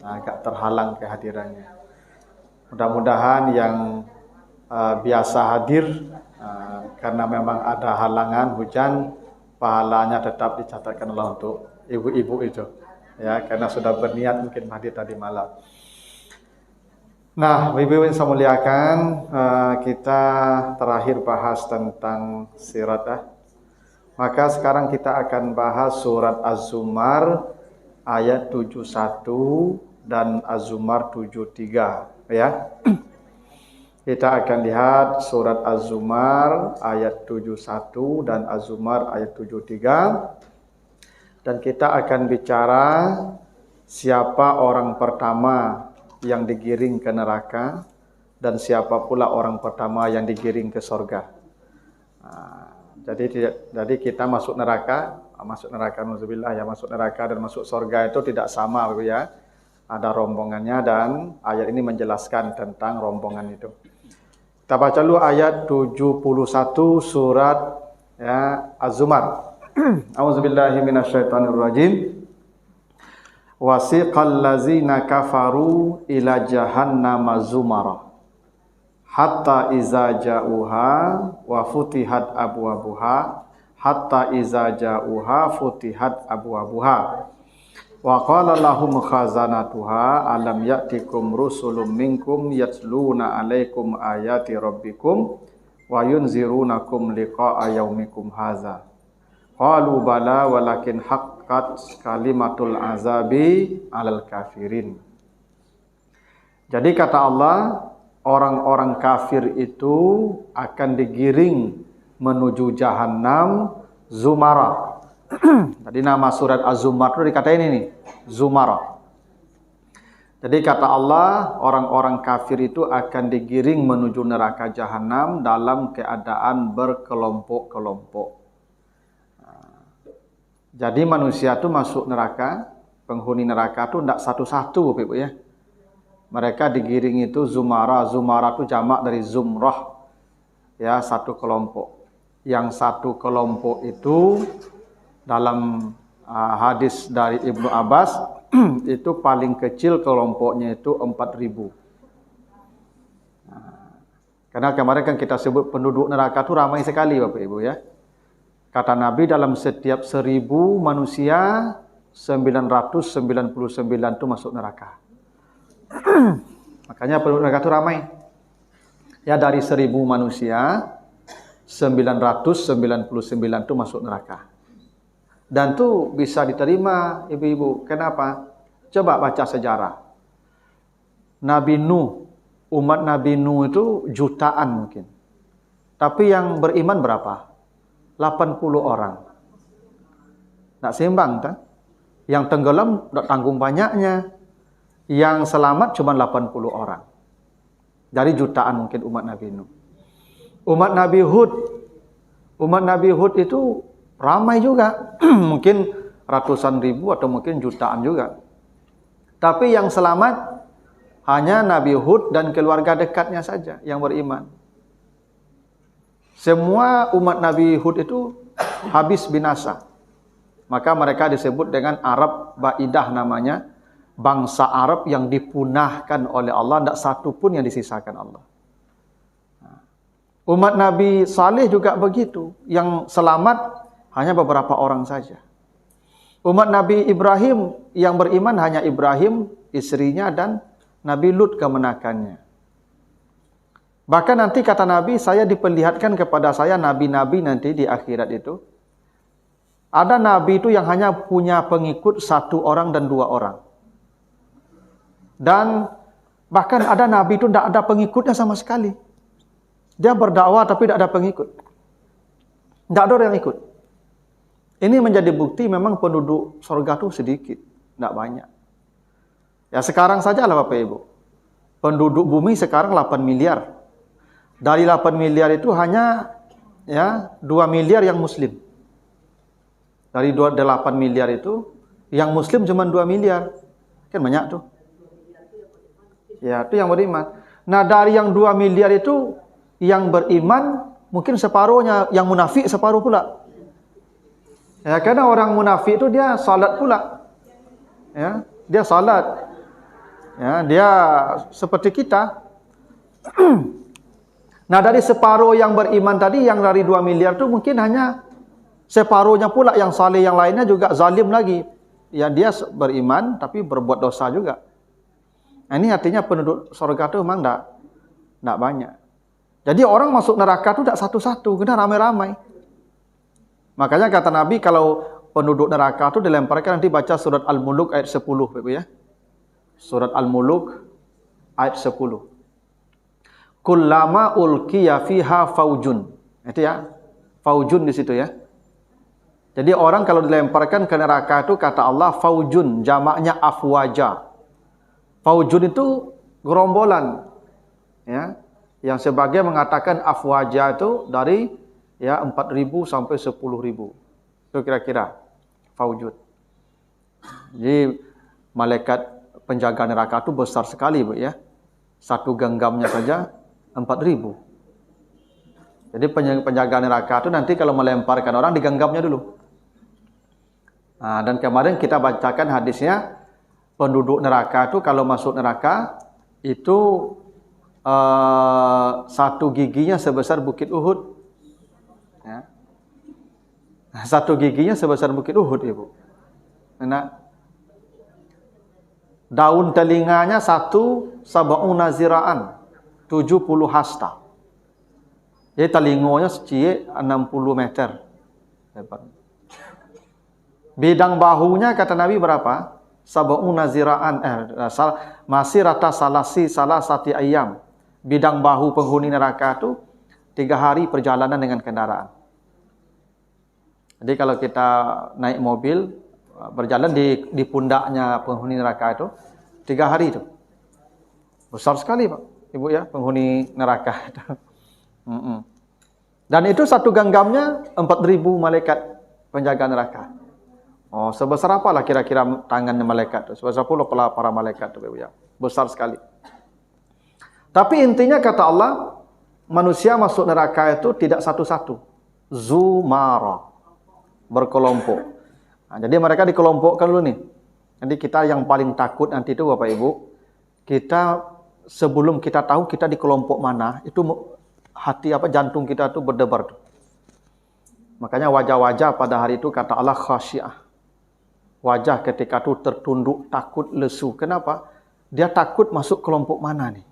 agak terhalang kehadirannya. Mudah-mudahan yang biasa hadir karena memang ada halangan hujan, pahalanya tetap dicatatkan Allah untuk ibu-ibu itu, ya, karena sudah berniat mungkin hadir tadi malam. Nah, ibu-ibu yang saya muliakan, kita terakhir bahas tentang sirat. Maka sekarang kita akan bahas surat Az-Zumar ayat 71 dan Az-Zumar 73, ya. Kita akan lihat surat Az-Zumar ayat 71 dan Az-Zumar ayat 73. Dan kita akan bicara siapa orang pertama yang digiring ke neraka dan siapa pula orang pertama yang digiring ke surga. Jadi kita masuk neraka, nauzubillah, ya, masuk neraka dan masuk surga itu tidak sama, ya. Ada rombongannya dan ayat ini menjelaskan tentang rombongan itu. Kita baca dulu ayat 71 surat, ya, Az-Zumar. A'udzubillahi minasyaitonirrajim. Wasiqal ladzina kafaru ila jahannama zumara hatta iza ja'uha wa futihat abwabuha hatta iza ja'uha futihat abwabuha wa qala lahum khazanatuha alam ya'tikum rusulun minkum yatluna 'alaikum ayati rabbikum wa yunzirunakum liqa'a yaumikum hadza qalu bala walakin haqqat kalimatul azabi 'alal kafirin. Jadi kata Allah, orang-orang kafir itu akan digiring menuju jahanam zumara. Jadi nama surat Az-Zumar itu dikatain ini, Zumara. Jadi kata Allah, orang-orang kafir itu akan digiring menuju neraka jahanam dalam keadaan berkelompok-kelompok. Jadi manusia itu masuk neraka, penghuni neraka itu tidak satu-satu, Ibu, ya. Mereka digiring itu zumara. Zumara itu jamak dari zumrah, ya, satu kelompok. Yang satu kelompok itu dalam hadis dari Ibnu Abbas itu paling kecil kelompoknya itu 4.000. Karena kemarin kan kita sebut penduduk neraka itu ramai sekali, Bapak Ibu, ya. Kata Nabi, dalam setiap 1.000 manusia 999 itu masuk neraka. Makanya penduduk neraka itu ramai. Ya, dari 1.000 manusia 999 itu masuk neraka. Dan itu bisa diterima, ibu-ibu. Kenapa? Coba baca sejarah. Nabi Nuh, umat Nabi Nuh itu jutaan mungkin. Tapi yang beriman berapa? 80 orang. Tak seimbang, tak? Yang tenggelam tak tanggung banyaknya. Yang selamat cuma 80 orang. Dari jutaan mungkin umat Nabi Nuh. Umat Nabi Hud. Umat Nabi Hud itu ramai juga. Mungkin ratusan ribu atau mungkin jutaan juga. Tapi yang selamat hanya Nabi Hud dan keluarga dekatnya saja yang beriman. Semua umat Nabi Hud itu habis binasa. Maka mereka disebut dengan Arab Ba'idah namanya. Bangsa Arab yang dipunahkan oleh Allah. Tidak satu pun yang disisakan Allah. Umat Nabi Saleh juga begitu. Yang selamat hanya beberapa orang saja. Umat Nabi Ibrahim yang beriman hanya Ibrahim, istrinya, dan Nabi Lut kemenakannya. Bahkan nanti kata Nabi, saya diperlihatkan kepada saya nabi-nabi nanti di akhirat itu. Ada nabi itu yang hanya punya pengikut 1 orang dan 2 orang. Dan bahkan ada nabi itu tidak ada pengikutnya sama sekali. Dia berdakwah tapi tidak ada pengikut. Tidak ada orang yang ikut. Ini menjadi bukti memang penduduk surga itu sedikit, tidak banyak. Ya sekarang saja lah Bapak Ibu. Penduduk bumi sekarang 8 miliar. Dari 8 miliar itu hanya 2 miliar yang muslim. Dari 8 miliar itu yang muslim cuma 2 miliar. Kan banyak tuh. Ya, itu yang beriman. Nah, dari yang 2 miliar itu yang beriman mungkin separuhnya, yang munafik separuh pula. Ya, karena orang munafik itu dia salat pula. Ya, dia salat. Ya, dia seperti kita. Nah, dari separuh yang beriman tadi, yang dari 2 miliar itu mungkin hanya separuhnya pula yang saleh, yang lainnya juga zalim lagi. Ya, dia beriman tapi berbuat dosa juga. Nah, ini artinya penduduk surga itu memang tidak banyak. Jadi orang masuk neraka itu tidak satu-satu, kena ramai-ramai. Makanya kata Nabi, kalau penduduk neraka itu dilemparkan, nanti baca surat Al-Muluk ayat 10, Ibu ya. Surat Al-Muluk ayat 10. Kullama ulqiya fiha faujun. Itu ya. Faujun di situ ya. Jadi orang kalau dilemparkan ke neraka itu kata Allah faujun, jamaknya afwaja. Faujun itu gerombolan. Ya. Yang sebagai mengatakan afwaja itu dari ya 4.000 sampai 10.000. Itu kira-kira faujud. Jadi malaikat penjaga neraka itu besar sekali, Bu ya. Satu genggamnya saja 4.000. Jadi penjaga neraka itu nanti kalau melemparkan orang di genggamnya dulu. Nah, dan kemarin kita bacakan hadisnya, penduduk neraka itu kalau masuk neraka itu satu giginya sebesar bukit Uhud. Ya. Satu giginya sebesar bukit Uhud, Ibu. Nah, daun telinganya satu sab'una zira'an, 70 hasta. Jadi telinganya secik 60 meter. Lebar. Bidang bahunya kata Nabi berapa? Sab'una zira'an, masih rata salasati ayam. Bidang bahu penghuni neraka itu 3 hari perjalanan dengan kendaraan. Jadi kalau kita naik mobil, berjalan di pundaknya penghuni neraka itu 3 hari itu. Besar sekali, Pak, Ibu ya, penghuni neraka itu. Dan itu satu genggamnya 4.000 malaikat penjaga neraka. Oh, sebesar apalah kira-kira tangannya malaikat itu? Sebesar pula para malaikat itu, ya. Besar sekali. Tapi intinya kata Allah, manusia masuk neraka itu tidak satu-satu. Zumara. Berkelompok. Nah, jadi mereka dikelompokkan dulu nih. Jadi kita yang paling takut nanti itu Bapak Ibu, kita sebelum kita tahu kita di kelompok mana, itu hati jantung kita itu berdebar. Makanya wajah-wajah pada hari itu kata Allah khasyah. Wajah ketika itu tertunduk, takut, lesu. Kenapa? Dia takut masuk kelompok mana nih?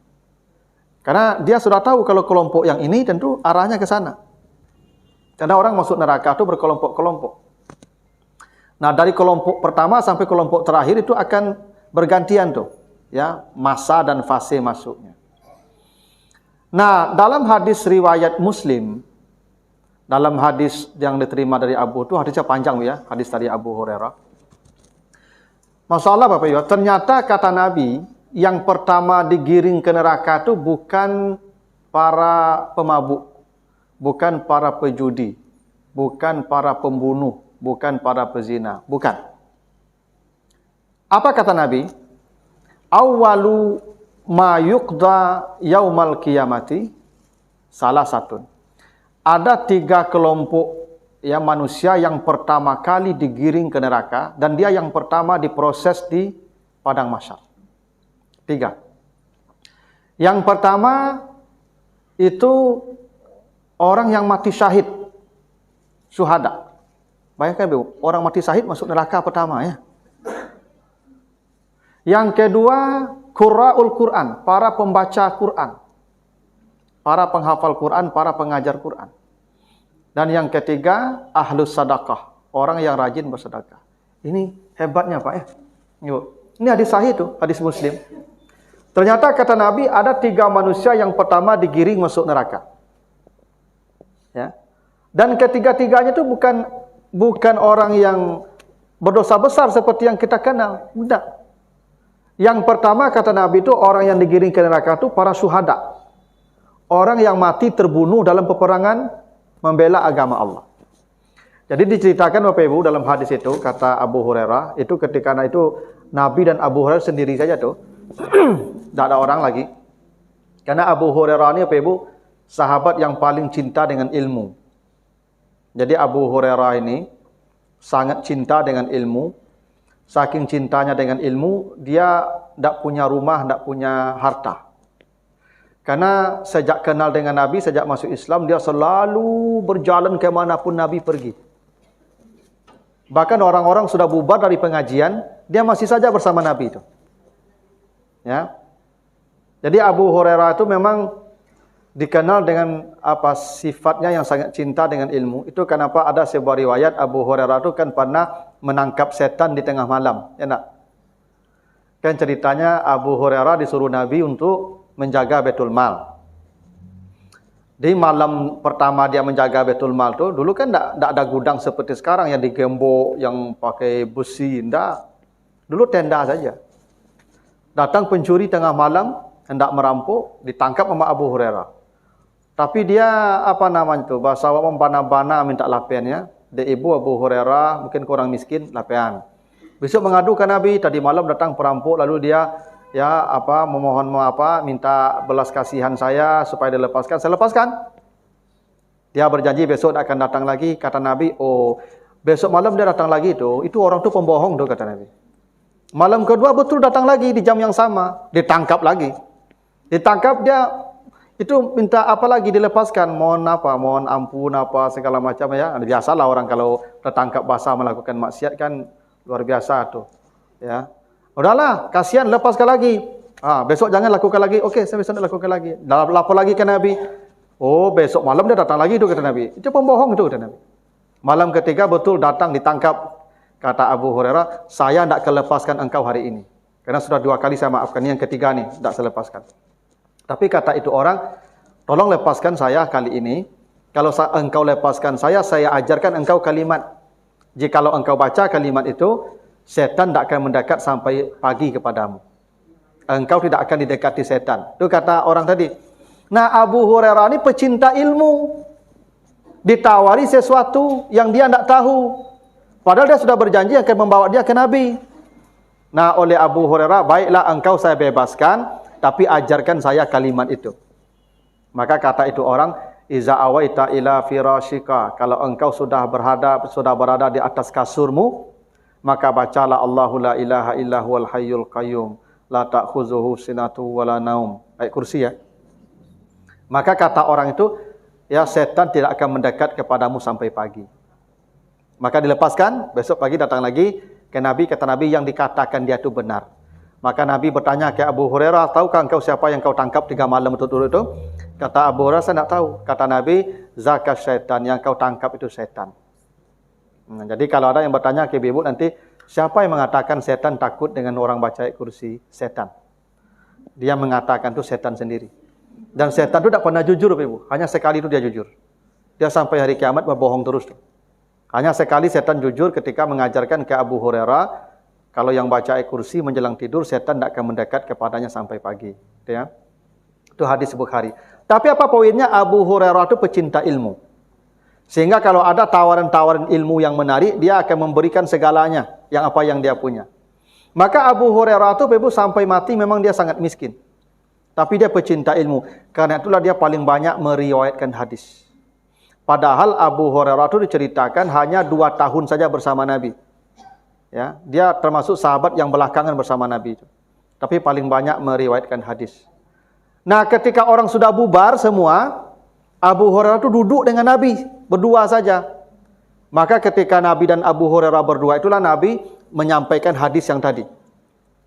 Karena dia sudah tahu kalau kelompok yang ini tentu arahnya ke sana. Karena orang masuk neraka itu berkelompok-kelompok. Nah, dari kelompok pertama sampai kelompok terakhir itu akan bergantian tuh, ya, masa dan fase masuknya. Nah, dalam hadis riwayat Muslim, dalam hadis yang diterima dari Abu itu hadisnya panjang ya, hadis dari Abu Hurairah. Masalah Bapak Ibu, ternyata kata Nabi, yang pertama digiring ke neraka itu bukan para pemabuk, bukan para pejudi, bukan para pembunuh, bukan para pezina, bukan. Apa kata Nabi? Awwalu ma yuqda yaumal qiyamati salah satu. Ada 3 kelompok ya manusia yang pertama kali digiring ke neraka dan dia yang pertama diproses di padang mahsyar. 3. Yang pertama itu orang yang mati syahid, syuhada. Bayangkan Bu, orang mati syahid masuk neraka pertama ya. Yang kedua, qurra'ul Quran, para pembaca Quran. Para penghafal Quran, para pengajar Quran. Dan yang ketiga, ahlus sadaqah, orang yang rajin bersedekah. Ini hebatnya Pak ya. Ini hadis sahih tuh, hadis Muslim. Ternyata kata Nabi ada 3 manusia yang pertama digiring masuk neraka. Ya. Dan ketiga-tiganya itu bukan orang yang berdosa besar seperti yang kita kenal. Tidak. Yang pertama kata Nabi itu orang yang digiring ke neraka itu para syuhada. Orang yang mati terbunuh dalam peperangan membela agama Allah. Jadi diceritakan Bapak Ibu dalam hadis itu kata Abu Hurairah, itu ketika itu Nabi dan Abu Hurairah sendiri saja tuh. Tidak ada orang lagi. Karena Abu Hurairah ini Bapak Ibu sahabat yang paling cinta dengan ilmu. Jadi Abu Hurairah ini sangat cinta dengan ilmu saking cintanya dengan ilmu, dia tidak punya rumah, tidak punya harta. Karena sejak kenal dengan Nabi, sejak masuk Islam, dia selalu berjalan kemanapun Nabi pergi. Bahkan orang-orang sudah bubar dari pengajian, dia masih saja bersama Nabi itu. Ya. Jadi Abu Hurairah itu memang dikenal dengan sifatnya yang sangat cinta dengan ilmu. Itu kenapa ada sebuah riwayat Abu Hurairah itu kan pernah menangkap setan di tengah malam. Ya nak? Kan ceritanya Abu Hurairah disuruh Nabi untuk menjaga Baitul Mal. Di malam pertama dia menjaga Baitul Mal tu, dulu kan tak ada gudang seperti sekarang yang digembok, yang pakai besi, enggak. Dulu tenda saja. Datang pencuri tengah malam, hendak merampok, ditangkap sama Abu Hurairah. Tapi dia bahasa awak membana-bana minta lapiannya. Dia ibu Abu Hurairah, mungkin kurang miskin, lapian. Besok mengadu ke Nabi, tadi malam datang perampok, lalu dia memohon minta belas kasihan saya supaya dilepaskan. Saya lepaskan. Dia berjanji besok akan datang lagi. Kata Nabi, oh besok malam dia datang lagi itu orang tu pembohong tu, kata Nabi. Malam kedua betul datang lagi di jam yang sama, ditangkap lagi. Ditangkap dia itu minta apa lagi dilepaskan, mohon ampun segala macam ya. Biasalah orang kalau tertangkap basah melakukan maksiat kan luar biasa tu. Ya. Udahlah, kasihan lepaskan lagi. Besok jangan lakukan lagi. Okey, saya besok nak lakukan lagi. Lapor lagi ke Nabi. Oh, besok malam dia datang lagi tu, kata Nabi. Itu pembohong tu, kata Nabi. Malam ketiga betul datang ditangkap. Kata Abu Hurairah, saya tidak akan lepaskan engkau hari ini. Karena sudah 2 kali saya maafkan. Yang ketiga ni tidak saya lepaskan. Tapi kata itu orang, tolong lepaskan saya kali ini. Kalau engkau lepaskan saya ajarkan engkau kalimat. Jikalau engkau baca kalimat itu, setan tidak akan mendekat sampai pagi kepadamu. Engkau tidak akan didekati setan. Itu kata orang tadi. Nah, Abu Hurairah ini pecinta ilmu. Ditawari sesuatu yang dia tidak tahu. Padahal dia sudah berjanji akan membawa dia ke Nabi. Nah, oleh Abu Hurairah, baiklah engkau saya bebaskan, tapi ajarkan saya kalimat itu. Maka kata itu orang, iza awaita ila firashika, kalau engkau sudah berada di atas kasurmu, maka bacalah Allahu la ilaha illa huwal hayyul qayyum, la ta'khuzuhu sinatu wala naum. Ayat kursi ya. Maka kata orang itu, ya setan tidak akan mendekat kepadamu sampai pagi. Maka dilepaskan, besok pagi datang lagi ke Nabi, kata Nabi yang dikatakan dia itu benar. Maka Nabi bertanya ke Abu Hurairah, tahukah engkau siapa yang kau tangkap 3 malam itu? Kata Abu Hurairah, saya tidak tahu. Kata Nabi, zakat syaitan, yang kau tangkap itu setan. Jadi kalau ada yang bertanya ke ibu nanti, siapa yang mengatakan setan takut dengan orang baca ayat kursi? Setan. Dia mengatakan itu setan sendiri. Dan setan itu tidak pernah jujur, ibu. Hanya sekali itu dia jujur. Dia sampai hari kiamat berbohong terus. Hanya sekali setan jujur ketika mengajarkan ke Abu Hurairah, kalau yang baca ayat kursi menjelang tidur, setan tidak akan mendekat kepadanya sampai pagi. Ya. Itu hadis Bukhari. Tapi apa poinnya? Abu Hurairah itu pecinta ilmu. Sehingga kalau ada tawaran-tawaran ilmu yang menarik, dia akan memberikan segalanya, yang dia punya. Maka Abu Hurairah itu sampai mati memang dia sangat miskin. Tapi dia pecinta ilmu. Karena itulah dia paling banyak meriwayatkan hadis. Padahal Abu Hurairah itu diceritakan hanya 2 tahun saja bersama Nabi. Ya, dia termasuk sahabat yang belakangan bersama Nabi itu. Tapi paling banyak meriwayatkan hadis. Nah, ketika orang sudah bubar semua, Abu Hurairah itu duduk dengan Nabi, berdua saja. Maka ketika Nabi dan Abu Hurairah berdua, itulah Nabi menyampaikan hadis yang tadi.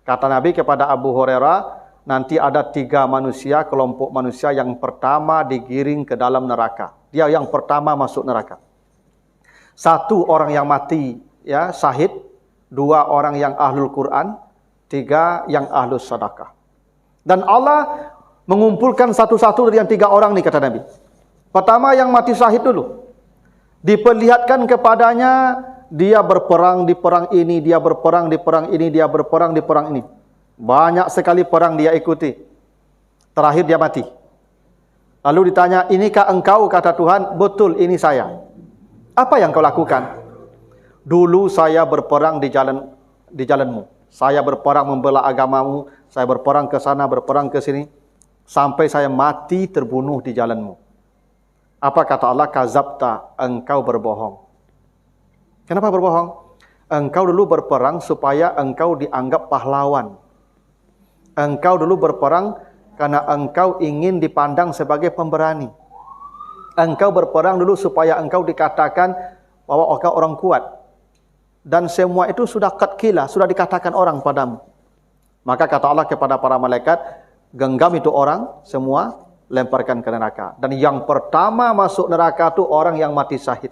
Kata Nabi kepada Abu Hurairah, nanti ada 3 manusia, kelompok manusia yang pertama digiring ke dalam neraka. Dia yang pertama masuk neraka. 1 orang yang mati, ya, syahid. 2 orang yang ahlul Quran. 3 yang ahlus sedekah. Dan Allah mengumpulkan satu-satu dari yang 3 orang ni, kata Nabi. Pertama yang mati syahid dulu. Diperlihatkan kepadanya, dia berperang di perang ini, dia berperang di perang ini, dia berperang di perang ini. Banyak sekali perang dia ikuti. Terakhir dia mati. Lalu ditanya, inikah engkau? Kata Tuhan, betul, ini saya. Apa yang kau lakukan? Dulu saya berperang di jalanmu. Saya berperang membela agamamu. Saya berperang ke sana, berperang ke sini. Sampai saya mati terbunuh di jalanmu. Apa kata Allah? Kazabta, engkau berbohong. Kenapa berbohong? Engkau dulu berperang supaya engkau dianggap pahlawan. Engkau dulu berperang karena engkau ingin dipandang sebagai pemberani. Engkau berperang dulu supaya engkau dikatakan bahwa engkau orang kuat. Dan semua itu sudah qad qila, sudah dikatakan orang padamu. Maka kata Allah kepada para malaikat, genggam itu orang semua, lemparkan ke neraka. Dan yang pertama masuk neraka itu orang yang mati syahid.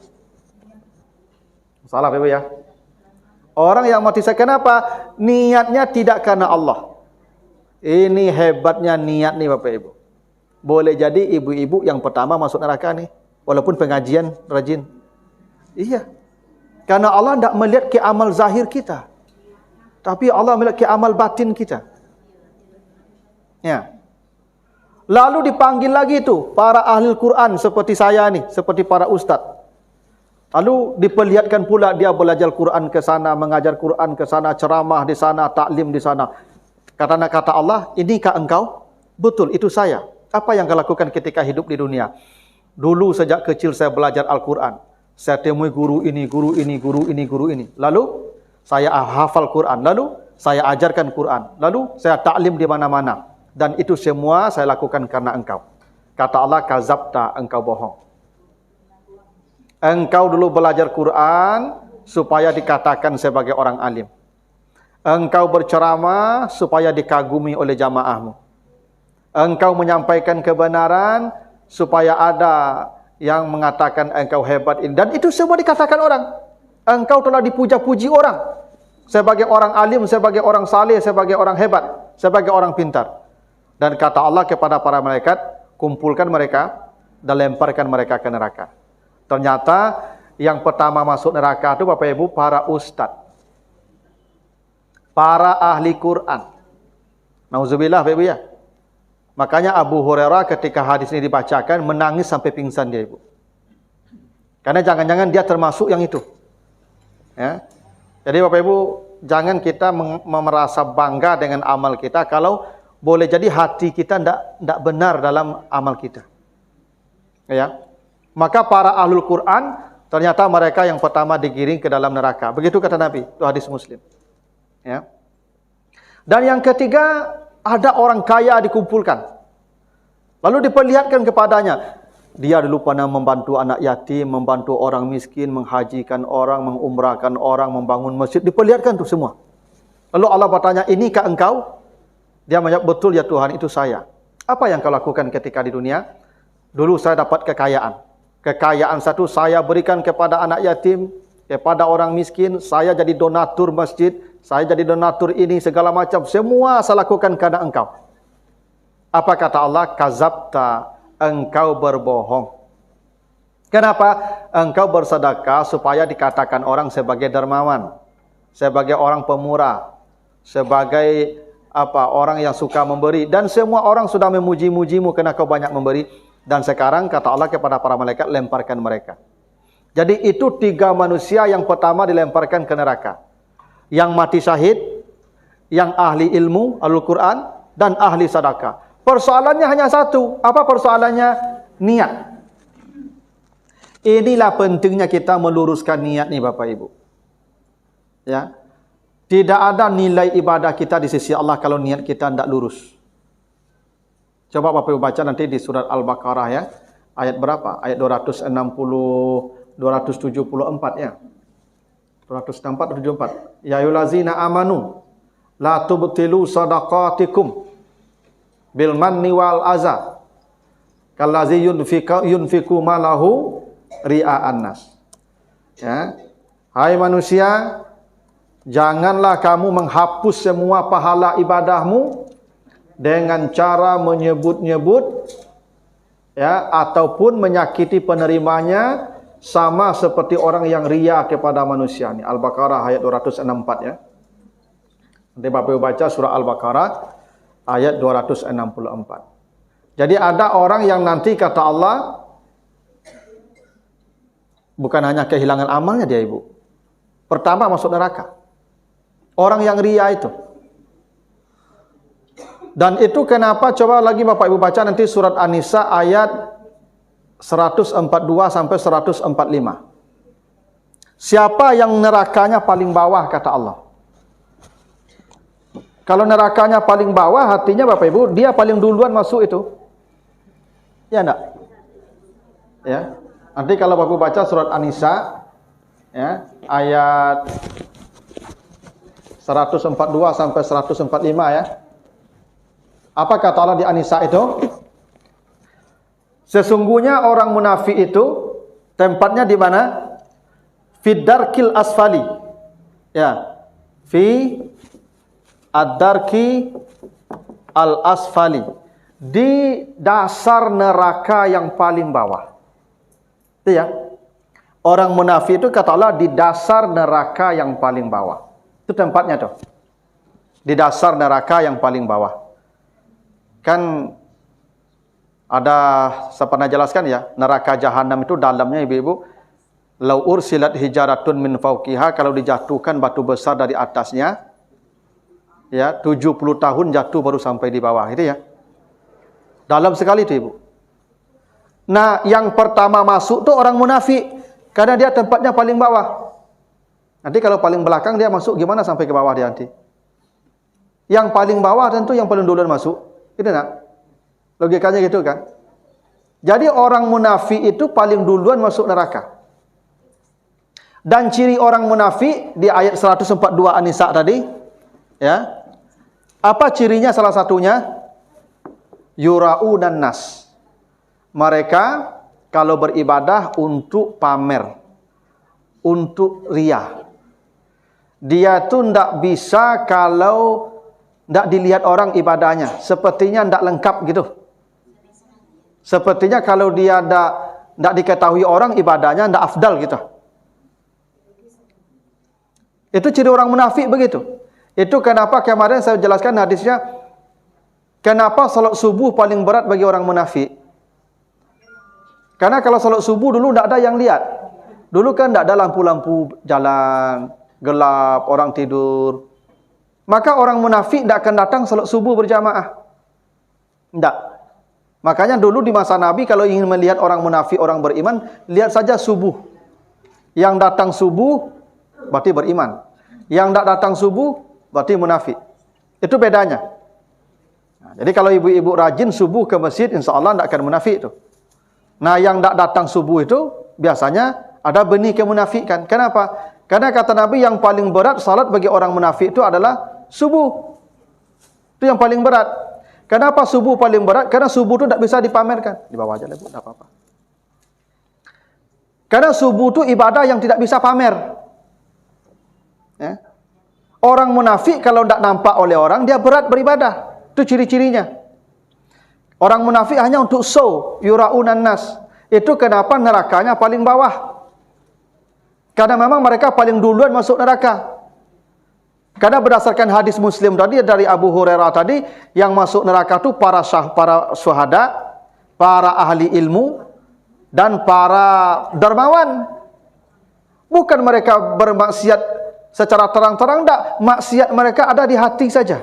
Salah Ibu ya. Orang yang mati syahid, kenapa? Niatnya tidak karena Allah. Ini hebatnya niat nih Bapak Ibu. Boleh jadi ibu-ibu yang pertama masuk neraka nih, walaupun pengajian rajin. Iya. Karena Allah tidak melihat ke amal zahir kita, tapi Allah melihat ke amal batin kita. Ya. Lalu dipanggil lagi itu para ahli Quran seperti saya nih, seperti para ustaz. Lalu diperlihatkan pula dia belajar Quran ke sana, mengajar Quran ke sana, ceramah di sana, taklim di sana. Kata Allah, inikah engkau? Betul, itu saya. Apa yang kau lakukan ketika hidup di dunia? Dulu sejak kecil saya belajar Al-Quran. Saya temui guru ini, guru ini, guru ini, guru ini. Lalu saya hafal Quran. Lalu saya ajarkan Quran. Lalu saya taklim di mana-mana. Dan itu semua saya lakukan karena engkau. Kata Allah, kazabta, engkau bohong. Engkau dulu belajar Quran supaya dikatakan sebagai orang alim. Engkau berceramah supaya dikagumi oleh jamaahmu. Engkau menyampaikan kebenaran supaya ada yang mengatakan engkau hebat ini. Dan itu semua dikatakan orang. Engkau telah dipuja-puji orang. Sebagai orang alim, sebagai orang saleh, sebagai orang hebat, sebagai orang pintar. Dan kata Allah kepada para malaikat, kumpulkan mereka dan lemparkan mereka ke neraka. Ternyata yang pertama masuk neraka itu Bapak Ibu para ustaz, para ahli Quran. Nauzubillah Bapak Ibu ya. Makanya Abu Hurairah ketika hadis ini dibacakan menangis sampai pingsan dia Ibu. Karena jangan-jangan dia termasuk yang itu. Ya. Jadi Bapak Ibu jangan kita merasa bangga dengan amal kita kalau boleh jadi hati kita tidak benar dalam amal kita. Ya. Maka para ahlul Quran ternyata mereka yang pertama digiring ke dalam neraka. Begitu kata Nabi, itu hadis Muslim. Ya. Dan yang ketiga, ada orang kaya dikumpulkan. Lalu diperlihatkan kepadanya, dia dulu pernah membantu anak yatim, membantu orang miskin, menghajikan orang, mengumrahkan orang, membangun masjid. Diperlihatkan tuh semua. Lalu Allah bertanya, inikah engkau? Dia menjawab, betul ya Tuhan, itu saya. Apa yang kau lakukan ketika di dunia? Dulu saya dapat kekayaan. Kekayaan satu saya berikan kepada anak yatim, kepada orang miskin, saya jadi donatur masjid, saya jadi donatur ini, segala macam. Semua saya lakukan karena engkau. Apa kata Allah? Kazabta, engkau berbohong. Kenapa? Engkau bersedekah supaya dikatakan orang sebagai dermawan, sebagai orang pemurah, sebagai orang yang suka memberi. Dan semua orang sudah memuji-mujimu karena kau banyak memberi. Dan sekarang kata Allah kepada para malaikat, lemparkan mereka. Jadi itu tiga manusia yang pertama dilemparkan ke neraka. Yang mati syahid, yang ahli ilmu, Al-Quran, dan ahli sedekah. Persoalannya hanya satu. Apa persoalannya? Niat. Inilah pentingnya kita meluruskan niat nih Bapak Ibu. Ya. Tidak ada nilai ibadah kita di sisi Allah kalau niat kita tidak lurus. Coba Bapak Ibu baca nanti di surat Al-Baqarah ya. Ayat berapa? Ayat 274 ya. 264. Ya ayyuhallazina amanu la tubtilu shadaqatikum bil manni wal adza kallazi yunfiqu malahu ria'an nas. Ya. Hai manusia, janganlah kamu menghapus semua pahala ibadahmu dengan cara menyebut-nyebut ya ataupun menyakiti penerimanya sama seperti orang yang riya kepada manusia. Ini Al-Baqarah ayat 264 ya. Nanti Bapak Ibu baca surah Al-Baqarah ayat 264. Jadi ada orang yang nanti kata Allah bukan hanya kehilangan amalnya dia Ibu. Pertama masuk neraka. Orang yang riya itu. Dan itu kenapa? Coba lagi Bapak Ibu baca nanti surat An-Nisa ayat 142 sampai 145. Siapa yang nerakanya paling bawah, kata Allah. Kalau nerakanya paling bawah, artinya Bapak Ibu, dia paling duluan masuk itu. Ya enggak? Ya. Nanti kalau Bapak Ibu baca surat An-Nisa, ya, ayat 142 sampai 145 ya. Apa kata Allah di An-Nisa itu? Sesungguhnya orang munafik itu tempatnya di mana? Fid-darkil asfali. Ya. Fi ad-darki al-asfali. Di dasar neraka yang paling bawah. Itu ya. Orang munafik itu kata Allah di dasar neraka yang paling bawah. Itu tempatnya tuh. Di dasar neraka yang paling bawah. Kan ada, saya pernah jelaskan ya, neraka jahanam itu dalamnya ibu-ibu, lau ursilat hijaratun min fauqiha, kalau dijatuhkan batu besar dari atasnya, ya 70 tahun jatuh baru sampai di bawah, itu ya. Dalam sekali itu ibu. Nah, yang pertama masuk tuh orang munafik, karena dia tempatnya paling bawah. Nanti kalau paling belakang dia masuk gimana sampai ke bawah dia nanti? Yang paling bawah tentu yang paling duluan masuk. Itu nak? Logikanya gitu kan? Jadi orang munafik itu paling duluan masuk neraka. Dan ciri orang munafik di ayat 142 An-Nisa tadi, ya. Apa cirinya salah satunya? Yura'unan nas. Mereka kalau beribadah untuk pamer, untuk riya. Dia tuh ndak bisa kalau ndak dilihat orang ibadahnya, sepertinya ndak lengkap gitu. Sepertinya kalau dia ndak diketahui orang ibadahnya ndak afdal gitu. Itu ciri orang munafik begitu. Itu kenapa kemarin saya jelaskan hadisnya, kenapa salat subuh paling berat bagi orang munafik. Karena kalau salat subuh dulu ndak ada yang lihat. Dulu kan ndak ada lampu-lampu jalan, gelap, orang tidur. Maka orang munafik tidak akan datang salat subuh berjamaah. Tidak. Makanya dulu di masa Nabi kalau ingin melihat orang munafik, orang beriman, lihat saja subuh. Yang datang subuh berarti beriman. Yang tidak datang subuh berarti munafik. Itu bedanya. Nah, jadi kalau ibu-ibu rajin subuh ke masjid, insya Allah tidak akan munafik itu. Nah, yang tidak datang subuh itu biasanya ada benih kemunafikan. Kenapa? Karena kata Nabi yang paling berat salat bagi orang munafik itu adalah subuh. Itu yang paling berat. Kenapa subuh paling berat? Karena subuh itu tidak bisa dipamerkan. Di bawah aja lah, Bu, tidak apa-apa. Karena subuh itu ibadah yang tidak bisa pamer. Ya. Orang munafik kalau tidak nampak oleh orang, dia berat beribadah. Itu ciri-cirinya. Orang munafik hanya untuk show, yura'unan nas. Itu kenapa nerakanya paling bawah. Karena memang mereka paling duluan masuk neraka. Karena berdasarkan hadis Muslim tadi dari Abu Hurairah tadi, yang masuk neraka itu para syuhada, para ahli ilmu, dan para dermawan. Bukan mereka bermaksiat secara terang-terang, tidak. Maksiat mereka ada di hati saja.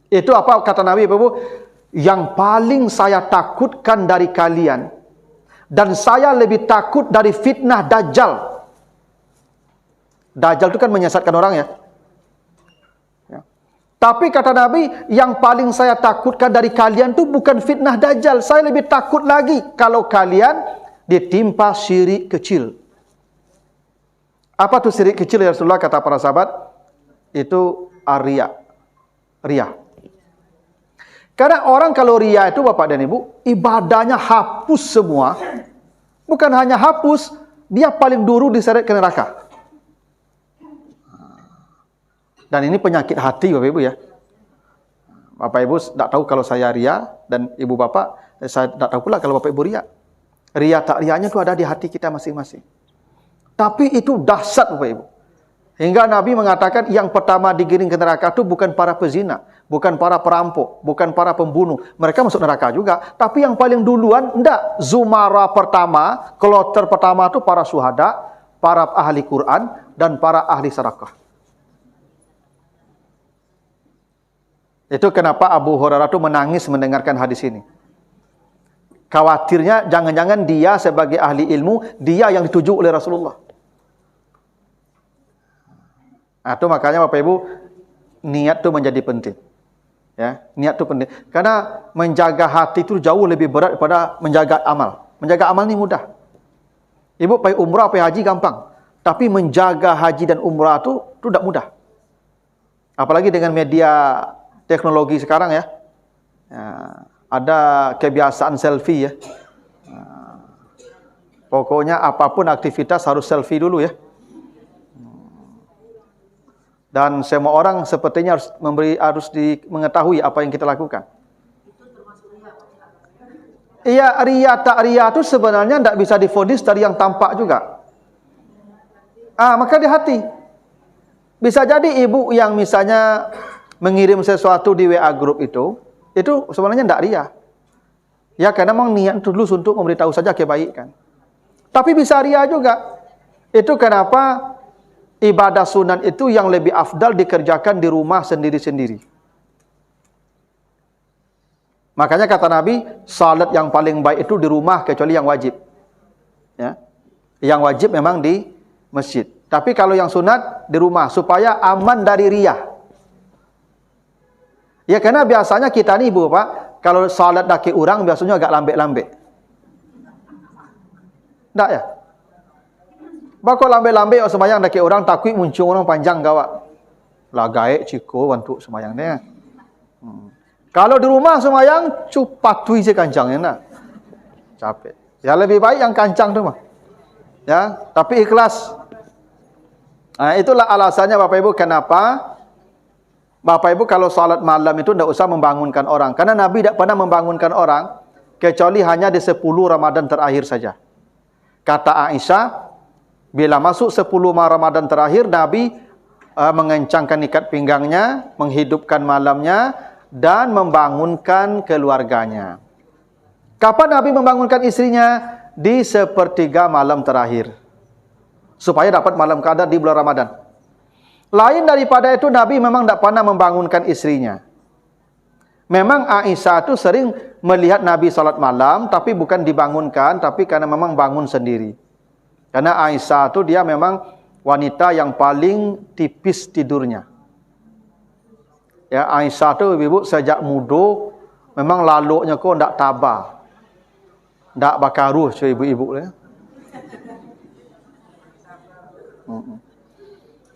Itu apa kata Nabi, Bapak? Yang paling saya takutkan dari kalian, dan saya lebih takut dari fitnah Dajjal. Dajjal itu kan menyesatkan orang ya. Tapi kata Nabi, yang paling saya takutkan dari kalian itu bukan fitnah Dajjal. Saya lebih takut lagi kalau kalian ditimpa syirik kecil. Apa tuh syirik kecil ya Rasulullah, kata para sahabat? Itu riya. Riya. Karena orang kalau riya itu Bapak dan Ibu, ibadahnya hapus semua. Bukan hanya hapus, dia paling dulu diseret ke neraka. Dan ini penyakit hati Bapak Ibu ya. Bapak Ibu tidak tahu kalau saya riya, dan Ibu Bapak, saya tidak tahu pula kalau Bapak Ibu riya. Riya tak riyanya itu ada di hati kita masing-masing. Tapi itu dahsyat Bapak Ibu. Hingga Nabi mengatakan yang pertama digiring ke neraka itu bukan para pezina, bukan para perampok, bukan para pembunuh. Mereka masuk neraka juga. Tapi yang paling duluan, enggak. Zumara pertama, kloter pertama itu para syuhada, para ahli Quran, dan para ahli sedekah. Itu kenapa Abu Hurairah itu menangis mendengarkan hadis ini. Khawatirnya jangan-jangan dia sebagai ahli ilmu, dia yang dituju oleh Rasulullah. Itu makanya Bapak Ibu, niat itu menjadi penting. Ya, niat itu penting. Karena menjaga hati itu jauh lebih berat daripada menjaga amal. Menjaga amal ini mudah. Ibu pergi umrah, pergi haji gampang. Tapi menjaga haji dan umrah itu tidak mudah. Apalagi dengan media teknologi sekarang ya. Ada kebiasaan selfie ya. Pokoknya apapun aktivitas harus selfie dulu ya. Dan semua orang sepertinya harus mengetahui apa yang kita lakukan. Iya, ria tak ria itu sebenarnya tidak bisa difonis dari yang tampak juga. Maka di hati. Bisa jadi ibu yang misalnya mengirim sesuatu di WA group itu sebenarnya tidak ria. Ya, karena memang niat tulus untuk memberitahu saja kebaikan. Tapi bisa ria juga. Itu kenapa ibadah sunat itu yang lebih afdal dikerjakan di rumah sendiri-sendiri. Makanya kata Nabi, salat yang paling baik itu di rumah kecuali yang wajib. Ya. Yang wajib memang di masjid. Tapi kalau yang sunat di rumah supaya aman dari riya. Ya, karena biasanya kita nih Ibu Pak, kalau salat daki orang biasanya agak lambek-lambek. Enggak ya? Bakal lambe-lambe sembahyang daki orang takut muncul orang panjang gawak. Lah gaek ciko untuk sembahyang dia. Kalau di rumah sembahyang cupatui je kancangnya nak. Capek. Ya lebih baik yang kancang tu mah. Ya, tapi ikhlas. Itulah alasannya Bapak Ibu kenapa Bapak Ibu kalau salat malam itu tidak usah membangunkan orang. Karena Nabi tidak pernah membangunkan orang kecuali hanya di 10 Ramadan terakhir saja. Kata Aisyah, bila masuk 10 Ramadan terakhir, Nabi mengencangkan ikat pinggangnya, menghidupkan malamnya, dan membangunkan keluarganya. Kapan Nabi membangunkan istrinya? Di sepertiga malam terakhir. Supaya dapat malam qadar di bulan Ramadan. Lain daripada itu, Nabi memang tidak pernah membangunkan istrinya. Memang Aisyah itu sering melihat Nabi salat malam, tapi bukan dibangunkan, tapi karena memang bangun sendiri. Karena Aisyah itu dia memang wanita yang paling tipis tidurnya. Ya, Aisyah itu ibu sejak muda memang laluknya kok ndak tabah. Ndak bakaruh cuy ibu-ibu ya.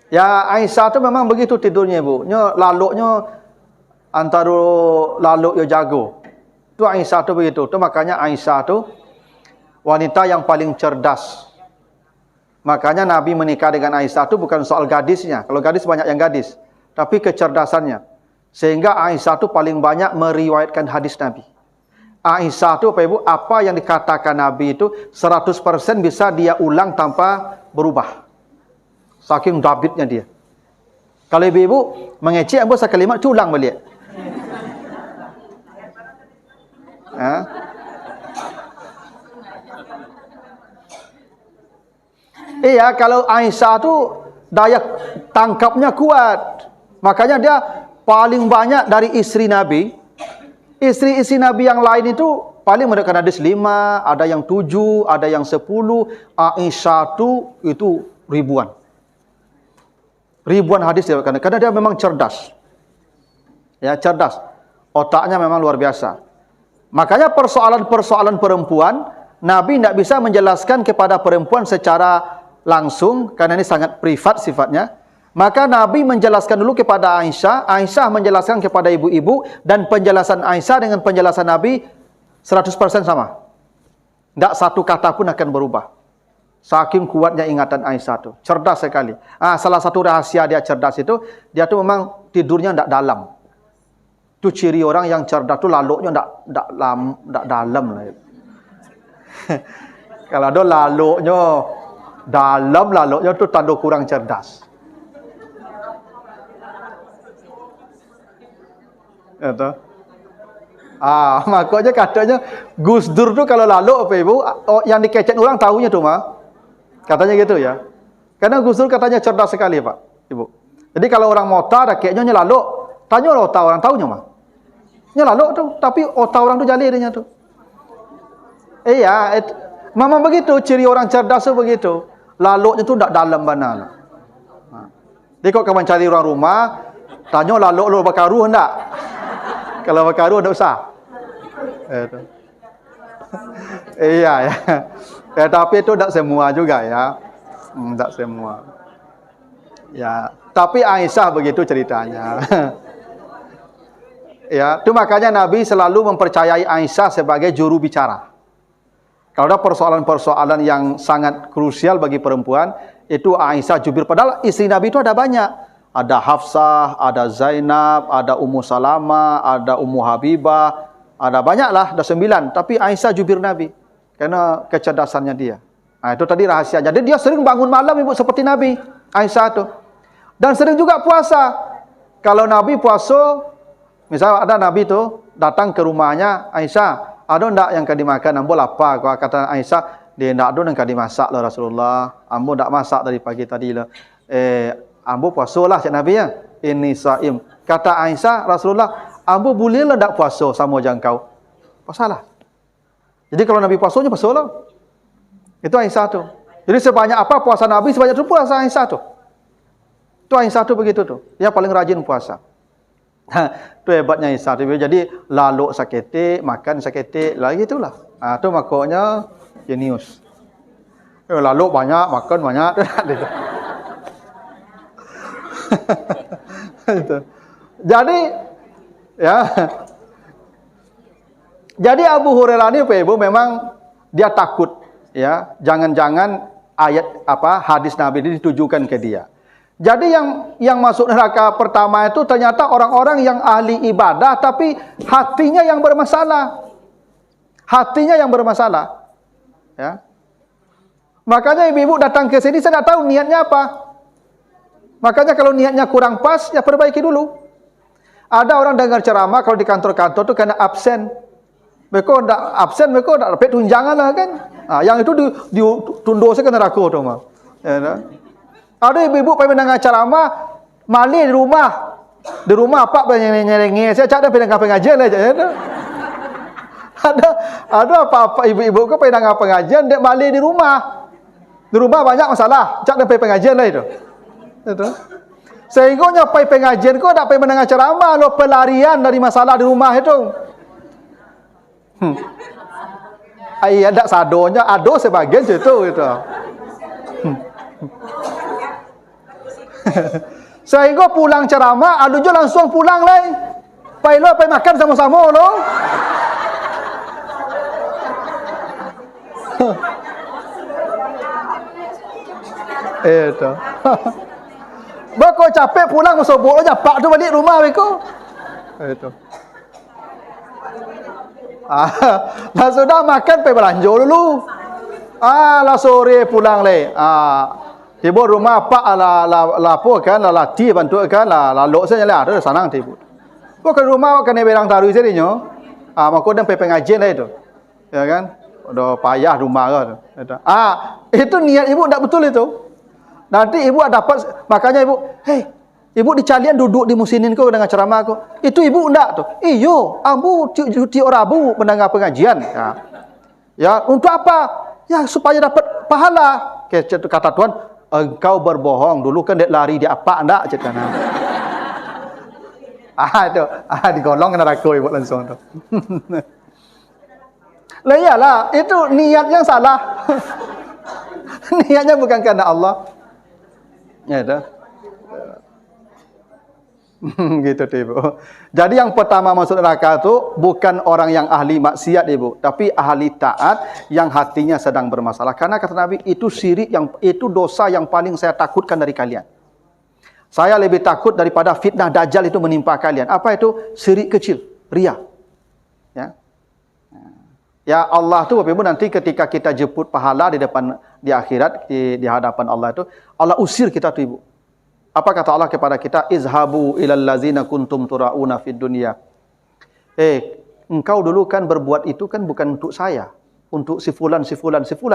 Ya, Aisyah itu memang begitu tidurnya ibu. Nya laluknya antara laluk yo jago. Itu Aisyah itu begitu. Itu makanya Aisyah itu wanita yang paling cerdas. Makanya Nabi menikah dengan Aisyah itu bukan soal gadisnya. Kalau gadis banyak yang gadis. Tapi kecerdasannya. Sehingga Aisyah itu paling banyak meriwayatkan hadis Nabi. Aisyah itu apa yang dikatakan Nabi itu 100% bisa dia ulang tanpa berubah. Saking dabitnya dia. Kalau ibu-ibu mengecek apa sekalimat itu ulang balik. Iya, kalau Aisyah tu daya tangkapnya kuat. Makanya dia paling banyak dari istri Nabi. Istri-istri Nabi yang lain itu paling mereka hadis 5, ada yang 7, ada yang 10. Aisyah itu ribuan. Ribuan hadis dia karena dia memang cerdas. Ya, cerdas. Otaknya memang luar biasa. Makanya persoalan-persoalan perempuan Nabi tidak bisa menjelaskan kepada perempuan secara langsung karena ini sangat privat sifatnya. Maka Nabi menjelaskan dulu kepada Aisyah, Aisyah menjelaskan kepada ibu-ibu, dan penjelasan Aisyah dengan penjelasan Nabi 100% sama. Tidak satu kata pun akan berubah. Saking kuatnya ingatan Aisyah itu. Cerdas sekali. Salah satu rahasia dia cerdas itu, dia tuh memang tidurnya tidak dalam. Itu ciri orang yang cerdas itu laluknya tidak dalam lah. Kalau ada laluknya dalam, laluknya itu tanda kurang cerdas. Itu. Makanya katanya Gus Dur tu kalau lalu apa ibu, yang dikecek orang tahunya tu mah. Katanya gitu ya. Karena Gus Dur katanya cerdas sekali Pak, Ibu. Jadi kalau orang mota kayaknya lalu, tanya otak orang tahunya mah. Nya lalu tu, tapi otak orang tu jalirnya tu. Iya, memang begitu ciri orang cerdas tu begitu. Laluknya tu tak dalam mana. Dia kau kawan cari orang rumah, tanya laluk lu berkaruh hendak. Kalau berkaruh tak usah. Itu. Iya ya. Tapi itu tak semua juga ya. Tak semua. Ya, tapi Aisyah begitu ceritanya. Ya, itu makanya Nabi selalu mempercayai Aisyah sebagai juru bicara. Kalau ada persoalan-persoalan yang sangat krusial bagi perempuan, itu Aisyah jubir. Padahal istri Nabi itu ada banyak. Ada Hafsah, ada Zainab, ada Ummu Salamah, ada Ummu Habibah, ada banyaklah, ada 9. Tapi Aisyah jubir Nabi karena kecerdasannya dia. Nah, itu tadi rahasianya. Jadi dia sering bangun malam ibu seperti Nabi Aisyah itu. Dan sering juga puasa. Kalau Nabi puasa, misal ada Nabi tu datang ke rumahnya Aisyah, ada ndak yang kau dimakan? Ambo lapar. Kau kata Aisyah, dia ndak ada yang kau dimasak lah Rasulullah. Ambo ndak masak dari pagi tadi lah. Ambo puasa lah cik Nabi ya. Ini saim. Kata Aisyah, Rasulullah, ambo boleh lah ndak puasa sama macam kau? Puasalah. Jadi kalau Nabi puasanya puasa lah. Itu Aisyah tu. Jadi sebanyak apa puasa Nabi, sebanyak itu puasa Aisyah tu. Itu Aisyah tu begitu tu. Dia paling rajin puasa. Itu hebatnya Aisyah tu. Jadi laluk saketik, makan saketik, lagi itulah. Tu makanya jenius. Laluk banyak, makan banyak. Jadi ya. Jadi Abu Hurairah ni Ibu memang dia takut ya, jangan-jangan ayat hadis Nabi ini ditujukan ke dia. Jadi yang masuk neraka pertama itu ternyata orang-orang yang ahli ibadah tapi hatinya yang bermasalah. Hatinya yang bermasalah. Ya. Makanya ibu-ibu datang ke sini saya tak tahu niatnya apa. Makanya kalau niatnya kurang pas ya perbaiki dulu. Ada orang dengar ceramah kalau di kantor-kantor tu kena absen. Mereka tak absen, mereka tak dapat tunjangan lah kan. Yang itu ditunduk saya ke neraka tu mah. Ya, ada ibu-ibu pergi mendengar ceramah, malih di rumah. Di rumah apa nyereng-nyereng. Saya cak dah pergi dengar pengajian aja ya. Ada apa-apa ibu-ibu ke pergi dengar pengajian, dia malih di rumah. Di rumah banyak masalah, cak dah pergi pengajian lah itu. Itu. Sehingga nyampai pengajian kau tak pergi mendengar ceramah, lo pelarian dari masalah di rumah itu. Iya tak sadonya, ada sebagian situ itu. Sehingga pulang ceramah, aduh langsung pulang lah. Pergi makan sama-sama lo. Itu. Bako capek pulang masuk nyapak tu balik rumah beko. Itu. Lah sudah makan pergi belanja dulu. Lah sore pulang le. Tiba rumah pak apa kan lati bantu kan lalu saya lah ada sanang tiba. Bukan rumah kena berang taruh sininya. Maka dan pergi pengajian lah itu. Ya kan? Udah payah rumah kan. Itu niat ibu tak betul itu. Nanti ibu dapat, makanya ibu, ibu di calian duduk di musinin kau dengan ceramah aku. Itu ibu enggak tuh. Iyo, ambu cuti Rabu mendengar pengajian. Ya, untuk apa? Ya, supaya dapat pahala. Kata Tuhan, engkau berbohong dulu kan dek lari di apa enggak cakap. Itu, digolong ke neraka ibu langsung tu. Lah iyalah, itu niatnya salah. Niatnya bukan karena Allah. Ya dah. Gitu tuh ibu. Jadi yang pertama masuk neraka itu bukan orang yang ahli maksiat ibu, tapi ahli taat yang hatinya sedang bermasalah. Karena kata Nabi itu syirik itu dosa yang paling saya takutkan dari kalian. Saya lebih takut daripada fitnah dajjal itu menimpa kalian. Apa itu? Syirik kecil, riya. Ya. Ya Allah tu Bapak Ibu nanti ketika kita jemput pahala di akhirat di hadapan Allah itu Allah usir kita tu ibu. Apa kata Allah kepada kita? Izhabu ilal ladzina kuntum turauna fid dunya. Engkau dulu kan berbuat itu kan bukan untuk saya, untuk si fulan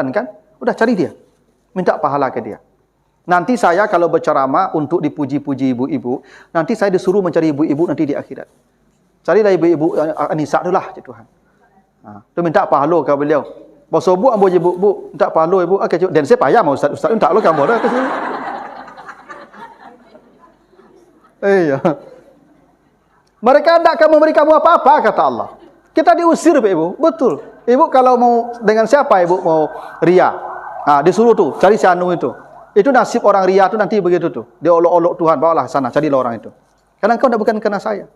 kan? Udah cari dia. Minta pahala ke dia. Nanti saya kalau berceramah untuk dipuji-puji ibu-ibu, nanti saya disuruh mencari ibu-ibu nanti di akhirat. Carilah ibu-ibu Anisa itulah Tuhan. Tu minta pahala ke beliau. Boso bu ambo je bu, tak perlu ibu. Okey, dan saya payah mau ustaz tak lo kamu dah ke sini. Iya. Mereka tidak akan memberi kamu apa-apa, kata Allah. Kita diusir, Pak Ibu. Betul. Ibu kalau mau dengan siapa Ibu mau ria? Disuruh tuh, cari si anu itu. Itu nasib orang ria tuh nanti begitu tuh. Dia olok-olok Tuhan, bawalah sana, carilah orang itu. Karena engkau bukan kena saya.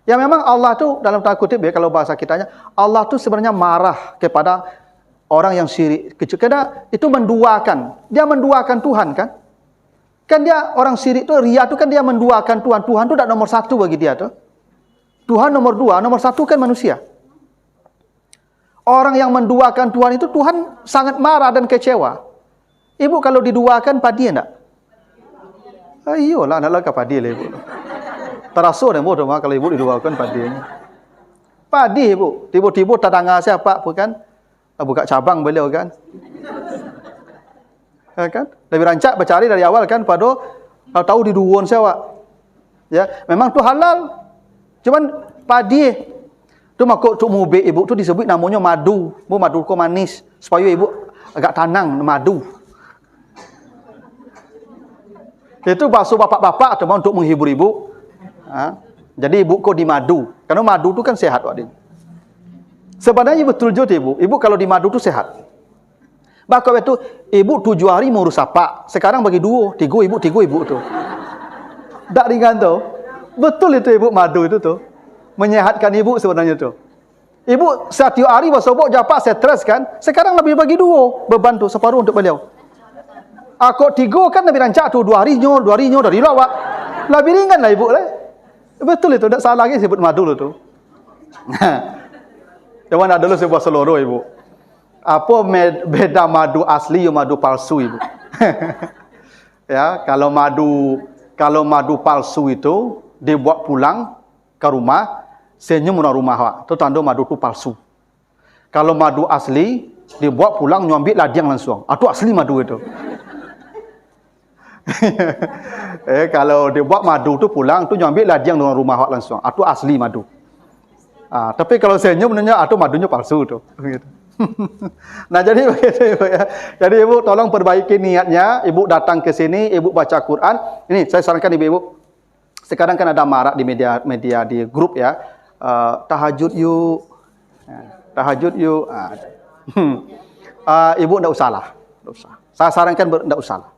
Ya memang Allah tuh dalam tanda kutip ya, kalau bahasa kitanya, Allah tuh sebenarnya marah kepada orang yang syirik kecil. Karena itu menduakan. Dia menduakan Tuhan kan? Kan dia orang syirik tuh, ria tuh kan dia menduakan Tuhan. Tuhan tuh tidak nomor satu bagi dia tuh. Tuhan nomor dua, nomor satu kan manusia. Orang yang menduakan Tuhan itu Tuhan sangat marah dan kecewa. Ibu kalau diduakan padi enggak? Iyalah, nak ke padi lah ibu. Terasa dah bodoh kalau ibu diduakan padi. Padi ibu, tiba-tiba tetangga siapa bukan? Buka cabang beliau kan? Kan? Lebih rancak bercari dari awal kan, pada tahu diduon siapa. Ya, memang tu halal. Cuman padi tu makuk tu mubik ibu tu disebut namanya madu. Madu ko manis supaya ibu agak tanang madu. Itu bakso bapak-bapak atau untuk menghibur ibu. Jadi ibu ko di madu. Karena madu tu kan sehat wadin. Sebenarnya betul juga ibu. Ibu kalau di madu tu sehat. Bahkan itu ibu 7 hari mengurus apa. Sekarang bagi 2, 3 ibu tu. Tak ringan tu. Betul itu ibu madu itu tuh. Menyehatkan ibu sebenarnya tuh. Ibu setiap hari bersobok japak stres kan. Sekarang lebih bagi 2 beban tu separuh untuk beliau. Aku 3 kan lebih rancak tu 2 hari nyo dari lawak. Lebih ringan lah ibu lah. Betul itu, tak salah lagi sebut madu lu tu. Jangan ada dulu sebuah seluruh ibu. Apa beda madu asli dan madu palsu ibu? Ya, kalau madu palsu itu dibuat pulang ke rumah, senyum rumah wak. Itu tanda madu itu palsu. Kalau madu asli dibuat pulang nyambil ladiang langsung. Itu asli madu itu. Kalau dibuat madu itu pulang tu nyambil ladiang dengan rumah wak langsung. Itu asli madu. Tapi kalau senyum nanya itu madunya palsu tu. Gitu. Nah jadi begitu ibu ya. Jadi ibu tolong perbaiki niatnya. Ibu datang ke sini, ibu baca Quran. Ini saya sarankan ibu. Sekarang kan ada marak di media di grup ya. Tahajud yuk. Tahajud yuk. Ibu tidak usah lah. Saya sarankan tidak usah lah.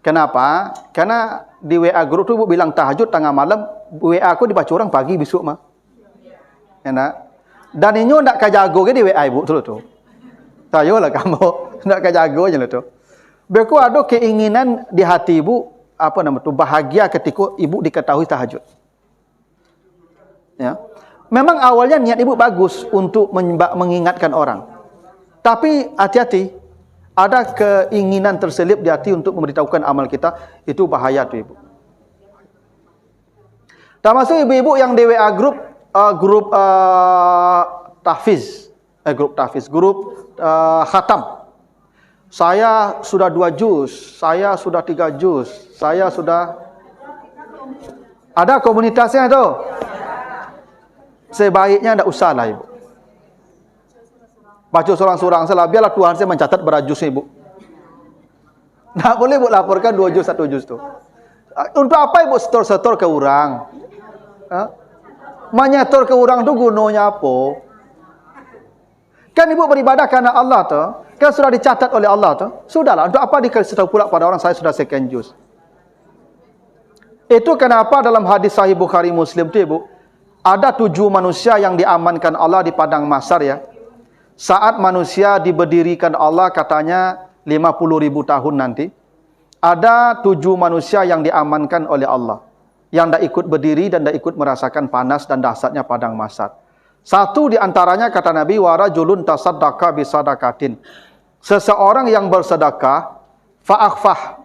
Kenapa? Karena di WA grup tu ibu bilang tahajud tengah malam. WA aku dibaca orang pagi besok mah. Enak. Dan ini nak kajago ke di WA ibu tu tu. Tayolah kamu nak kajago je lah tu. Beku ada keinginan di hati ibu apa nama tu bahagia ketika ibu diketahui tahajud. Ya. Memang awalnya niat ibu bagus untuk mengingatkan orang. Tapi hati-hati, ada keinginan terselip di hati untuk memberitahukan amal kita, itu bahaya tu ibu. Termasuk ibu-ibu yang di WA grup tahfiz, grup khatam. Saya sudah 2 juz, saya sudah 3 juz, saya sudah ada komunitasnya tu. Sebaiknya tidak usah lah ibu. Baca seorang-seorang salah, biarlah Tuhan saya mencatat berapa juz ibu. Tak boleh ibu laporkan 2 juz, 1 juz tu. Untuk apa ibu setor-setor ke orang? Menyetor ke orang tu gunanya apa? Kan ibu beribadah karena Allah tu, kan sudah dicatat oleh Allah tu. Sudahlah, untuk apa dikasih tahu pula pada orang saya sudah second juz? Itu kenapa dalam hadis sahih Bukhari Muslim tu ibu, ada 7 manusia yang diamankan Allah di padang mahsyar ya. Saat manusia diberdirikan Allah katanya 50.000 tahun nanti, ada 7 manusia yang diamankan oleh Allah, yang tidak ikut berdiri dan tidak ikut merasakan panas dan dahsyatnya padang mahsyar. Satu di antaranya kata Nabi, warajulun tasaddaqa bisadaqatin. Seseorang yang bersedekah, fa'akhfah.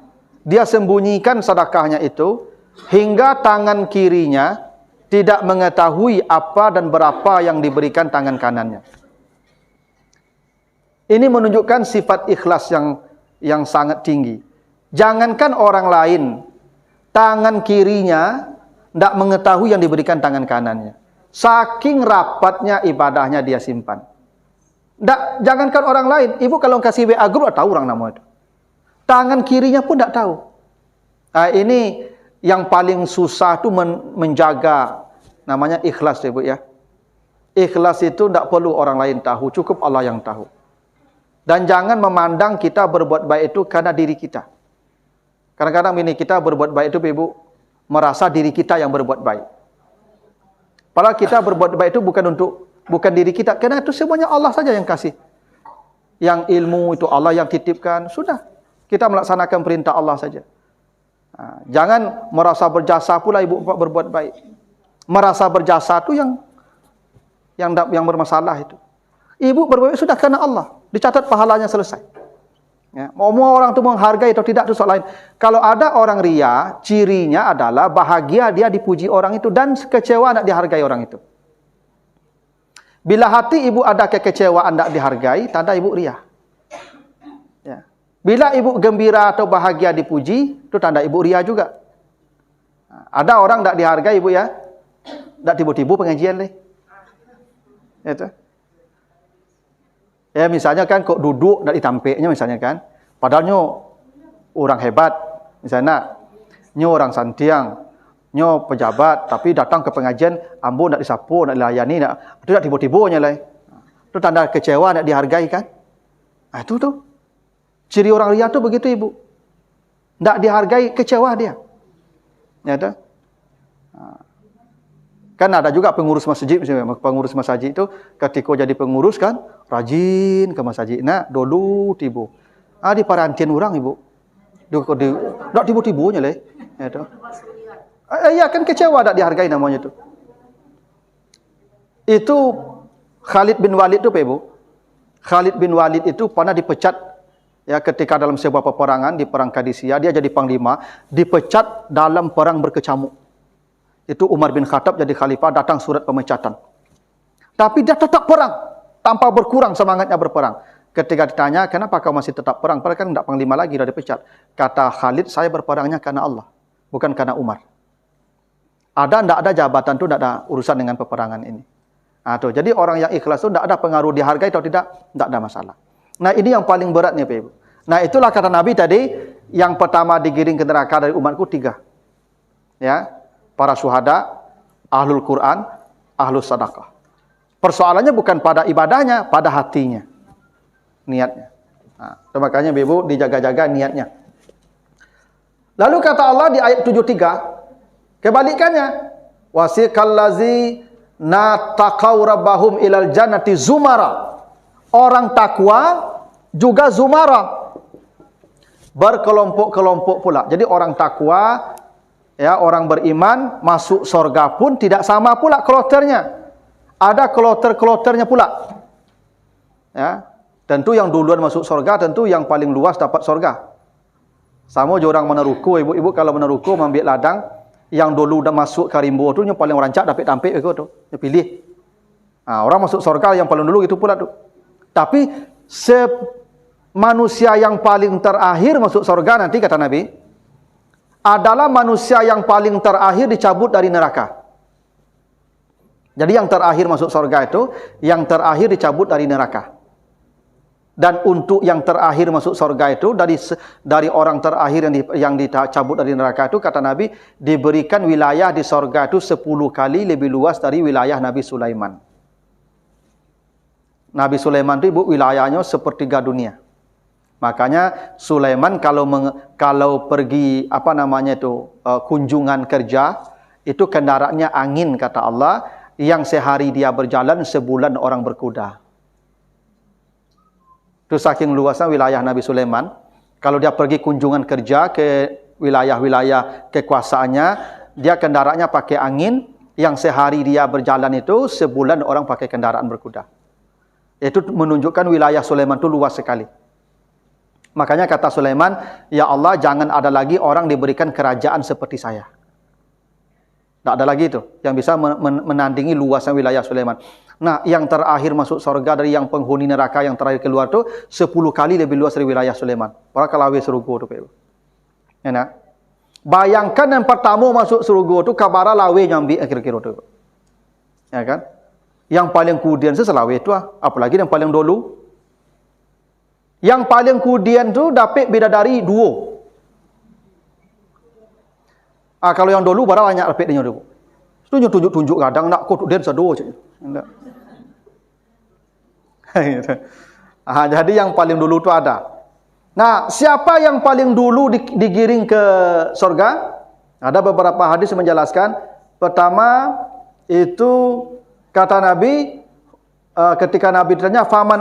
Dia sembunyikan sedekahnya itu hingga tangan kirinya tidak mengetahui apa dan berapa yang diberikan tangan kanannya. Ini menunjukkan sifat ikhlas yang sangat tinggi. Jangankan orang lain, tangan kirinya tidak mengetahui yang diberikan tangan kanannya. Saking rapatnya ibadahnya dia simpan. Jangankan orang lain, ibu kalau kasih WA group tak tahu orang nama itu. Tangan kirinya pun tak tahu. Ini yang paling susah tu menjaga namanya ikhlas ibu ya. Ikhlas itu tak perlu orang lain tahu, cukup Allah yang tahu. Dan jangan memandang kita berbuat baik itu karena diri kita. Kadang-kadang ini kita berbuat baik itu ibu merasa diri kita yang berbuat baik. Padahal kita berbuat baik itu bukan diri kita, karena itu semuanya Allah saja yang kasih. Yang ilmu itu Allah yang titipkan, sudah. Kita melaksanakan perintah Allah saja. Jangan merasa berjasa pula ibu bapak berbuat baik. Merasa berjasa itu yang bermasalah itu. Ibu berbuat baik sudah karena Allah, dicatat pahalanya selesai. Ya, mau orang itu menghargai atau tidak itu soal lain. Kalau ada orang ria, cirinya adalah bahagia dia dipuji orang itu dan kecewa tidak dihargai orang itu. Bila hati ibu ada kekecewaan tidak dihargai, tanda ibu ria. Ya. Bila ibu gembira atau bahagia dipuji, itu tanda ibu ria juga. Ada orang tidak dihargai ibu ya, tidak tiba-tiba pengajian leh. Itu. Ya misalnya kan kok duduk dari tampeknya misalnya kan, padahal orang hebat, misalnya orang santiang, pejabat, tapi datang ke pengajian, ambo nak disapu, nak dilayani, itu tak tiba-tibanya lah. Itu tanda kecewa, nak dihargai kan? Itu tuh. Ciri orang ria tu begitu ibu. Tak dihargai, kecewa dia. Ya tu. Kan ada juga pengurus masjid, pengurus masjid itu ketika jadi pengurus kan, rajin ke masjid. Nah, dulu tibu. Di parantian orang ibu. Tak tiba-tibanya lah. Ya tu. Iya kan kecewa tak dihargai namanya itu. Itu Khalid bin Walid itu ibu. Khalid bin Walid itu pernah dipecat ya ketika dalam sebuah peperangan di perang Qadisiyah, dia jadi panglima, dipecat dalam perang berkecamuk. Itu Umar bin Khattab jadi khalifah, datang surat pemecatan. Tapi dia tetap perang tanpa berkurang semangatnya berperang. Ketika ditanya, "Kenapa kau masih tetap perang? Padahal kan tidak panglima lagi, sudah dipecat." Kata Khalid, "Saya berperangnya karena Allah, bukan karena Umar." Tidak ada jabatan itu, tidak ada urusan dengan peperangan ini. Jadi orang yang ikhlas itu tidak ada pengaruh dihargai atau tidak ada masalah. Nah ini yang paling beratnya Pak Ibu. Nah itulah kata Nabi tadi, yang pertama digiring ke neraka dari umatku 3. Ya, para syuhada, ahlul Quran, ahlus sadaqah. Persoalannya bukan pada ibadahnya, pada hatinya, niatnya. Makanya Ibu dijaga-jaga niatnya. Lalu kata Allah di ayat 73, kebalikannya, wasiqal lazi nataqaw rabbahum ilal jannati zumara. Orang takwa juga zumara, berkelompok-kelompok pula. Jadi orang takwa, ya orang beriman masuk surga pun tidak sama pula kloternya. Ada kloter-kloternya pula. Ya, tentu yang duluan masuk surga tentu yang paling luas dapat surga. Sama je orang meneruku, ibu-ibu kalau meneruku mengambil ladang, yang dulu dah masuk karimbo tu yang paling rancak dapat tampik itu tu, dia pilih. Orang masuk surga yang paling dulu itu pula tu. Tapi manusia yang paling terakhir masuk surga nanti kata Nabi adalah manusia yang paling terakhir dicabut dari neraka. Jadi yang terakhir masuk surga itu yang terakhir dicabut dari neraka. Dan untuk yang terakhir masuk surga itu dari orang terakhir yang dicabut dari neraka itu kata Nabi diberikan wilayah di surga itu 10 kali lebih luas dari wilayah Nabi Sulaiman. Nabi Sulaiman itu ibu wilayahnya sepertiga dunia. Makanya Sulaiman kalau pergi kunjungan kerja itu kendaraannya angin kata Allah, yang sehari dia berjalan sebulan orang berkuda. Itu saking luasnya wilayah Nabi Sulaiman. Kalau dia pergi kunjungan kerja ke wilayah-wilayah kekuasaannya, dia kendaraannya pakai angin, yang sehari dia berjalan itu sebulan orang pakai kendaraan berkuda. Itu menunjukkan wilayah Sulaiman itu luas sekali. Makanya kata Sulaiman, "Ya Allah, jangan ada lagi orang diberikan kerajaan seperti saya." Tak ada lagi itu yang bisa menandingi luasnya wilayah Sulaiman. Nah, yang terakhir masuk surga dari yang penghuni neraka yang terakhir keluar tu 10 kali lebih luas dari wilayah Sulaiman. Para kalawe surga tu, Pak. Ya nak? Bayangkan yang pertama masuk surga tu kabara lawe nyambi kira-kira tu. Ya kan? Yang paling kemudian selawe itu apalagi yang paling dulu. Yang paling kemudian tu dapat bidadari 2. Kalau yang dulu barang banyak dapat dia dulu. Tunjuk kadang nak kau dia sedo je. Jadi yang paling dulu tu ada. Nah, siapa yang paling dulu digiring ke surga? Ada beberapa hadis yang menjelaskan. Pertama itu kata Nabi ketika Nabi ditanya faman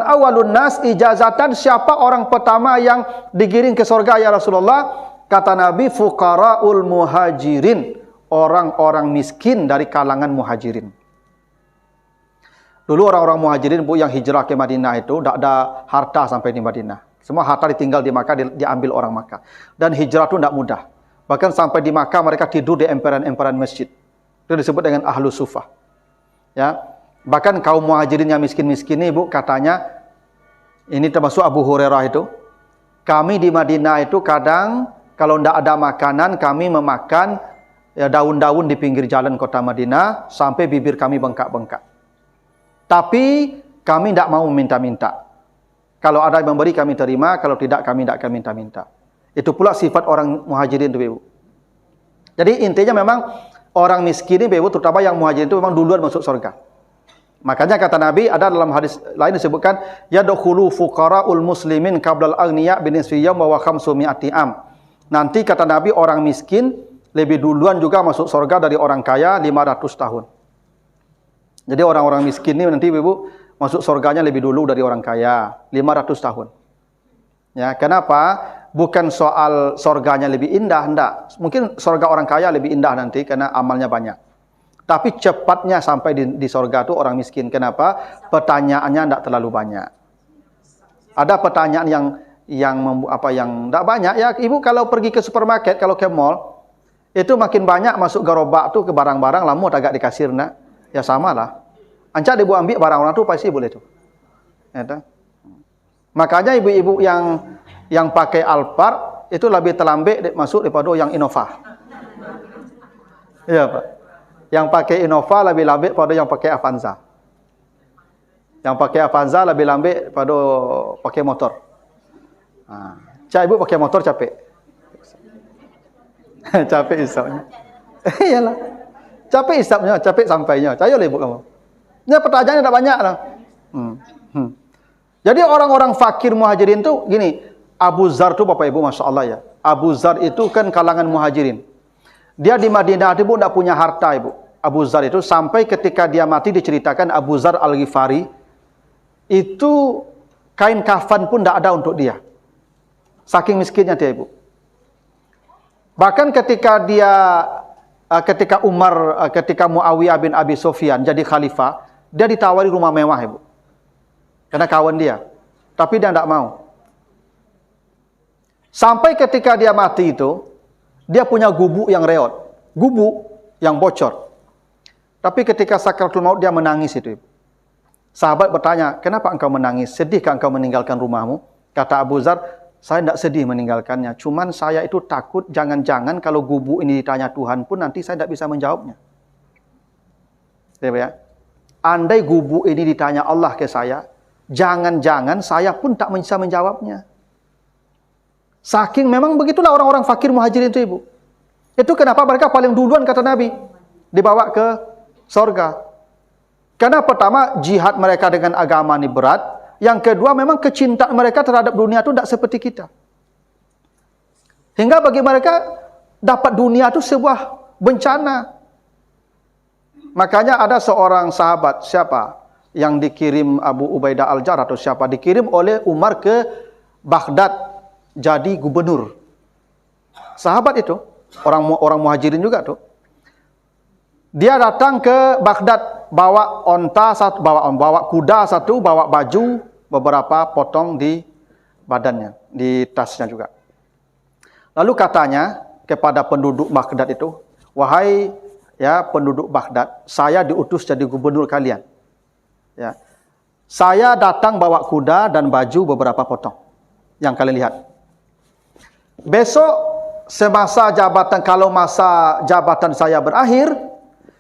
awwalun nas ijazatan, siapa orang pertama yang digiring ke surga ya Rasulullah? Kata Nabi fuqaraul muhajirin, orang-orang miskin dari kalangan muhajirin. Dulu orang-orang muhajirin Bu yang hijrah ke Madinah itu tidak ada harta sampai di Madinah. Semua harta ditinggal di Makkah, diambil orang Makkah. Dan hijrah itu tidak mudah. Bahkan sampai di Makkah mereka tidur di emperan-emperan masjid. Itu disebut dengan ahlu sufah. Ya. Bahkan kaum muhajirin yang miskin-miskin ini Bu katanya, ini termasuk Abu Hurairah itu, kami di Madinah itu kadang kalau tidak ada makanan kami memakan ya, daun-daun di pinggir jalan kota Madinah sampai bibir kami bengkak-bengkak. Tapi kami tidak mau minta-minta. Kalau ada yang memberi kami terima, kalau tidak kami tidak akan minta-minta. Itu pula sifat orang muhajirin itu Ibu. Jadi intinya memang orang miskin ini Ibu, terutama yang muhajirin itu memang duluan masuk surga. Makanya kata Nabi, ada dalam hadis lain disebutkan yadkhulu fuqaraul muslimin qablal aghniya binisfi yawm wa khamsumi'ati am. Nanti kata Nabi orang miskin lebih duluan juga masuk surga dari orang kaya 500 tahun. Jadi orang-orang miskin ini nanti Ibu masuk surganya lebih dulu dari orang kaya 500 tahun. Ya, kenapa? Bukan soal surganya lebih indah, enggak. Mungkin surga orang kaya lebih indah nanti karena amalnya banyak. Tapi cepatnya sampai di surga itu orang miskin. Kenapa? Pertanyaannya enggak terlalu banyak. Ada pertanyaan yang enggak banyak ya. Ibu kalau pergi ke supermarket, kalau ke mall, itu makin banyak masuk gerobak tuh ke barang-barang lama agak di kasir nak. Ya samalah. Ancak ibu ambil barang orang tu pasti boleh tu. Ya, makanya ibu-ibu yang pakai Alphard itu lebih terlambat masuk daripada yang Innova. Ya Pak. Yang pakai Innova lebih lambat pada yang pakai Avanza. Yang pakai Avanza lebih lambat pada pakai motor. Cak ibu pakai motor capek. Capek isapnya. Iyalah. Capek isapnya, capek sampainya. Cayolah ibu kamu. Ini pertanyaannya tidak banyak lah. Jadi orang-orang fakir muhajirin tu gini, Abu Zar tu Bapak Ibu Masya Allah ya. Abu Zar itu kan kalangan muhajirin. Dia di Madinah itu tidak punya harta Ibu. Abu Zar itu sampai ketika dia mati diceritakan Abu Zar Al-Ghifari itu kain kafan pun tidak ada untuk dia. Saking miskinnya dia Ibu. Bahkan ketika Muawiyah bin Abi Sufyan jadi khalifah, dia ditawari rumah mewah Ibu. Karena kawan dia. Tapi dia tidak mau. Sampai ketika dia mati itu, dia punya gubuk yang reot. Gubuk yang bocor. Tapi ketika sakaratul maut dia menangis itu Ibu. Sahabat bertanya, kenapa engkau menangis? Sedihkah engkau meninggalkan rumahmu? Kata Abu Zar, saya tidak sedih meninggalkannya. Cuman saya itu takut jangan-jangan kalau gubuk ini ditanya Tuhan pun nanti saya tidak bisa menjawabnya. Ya. Andai gubuk ini ditanya Allah ke saya, jangan-jangan saya pun tak bisa menjawabnya. Saking memang begitulah orang-orang fakir muhajirin itu Ibu. Itu kenapa mereka paling duluan kata Nabi dibawa ke surga. Karena pertama jihad mereka dengan agama ini berat. Yang kedua memang kecintaan mereka terhadap dunia itu tidak seperti kita. Hingga bagi mereka dapat dunia itu sebuah bencana. Makanya ada seorang sahabat, siapa? Yang dikirim Abu Ubaidah Al-Jarrah atau siapa? Dikirim oleh Umar ke Baghdad jadi gubernur. Sahabat itu, orang muhajirin juga tuh. Dia datang ke Baghdad, bawa onta satu, bawa kuda satu, bawa baju beberapa potong di badannya, di tasnya juga. Lalu katanya kepada penduduk Baghdad itu, wahai ya penduduk Baghdad, saya diutus jadi gubernur kalian. Ya. Saya datang bawa kuda dan baju beberapa potong. Yang kalian lihat. Besok semasa jabatan, kalau masa jabatan saya berakhir,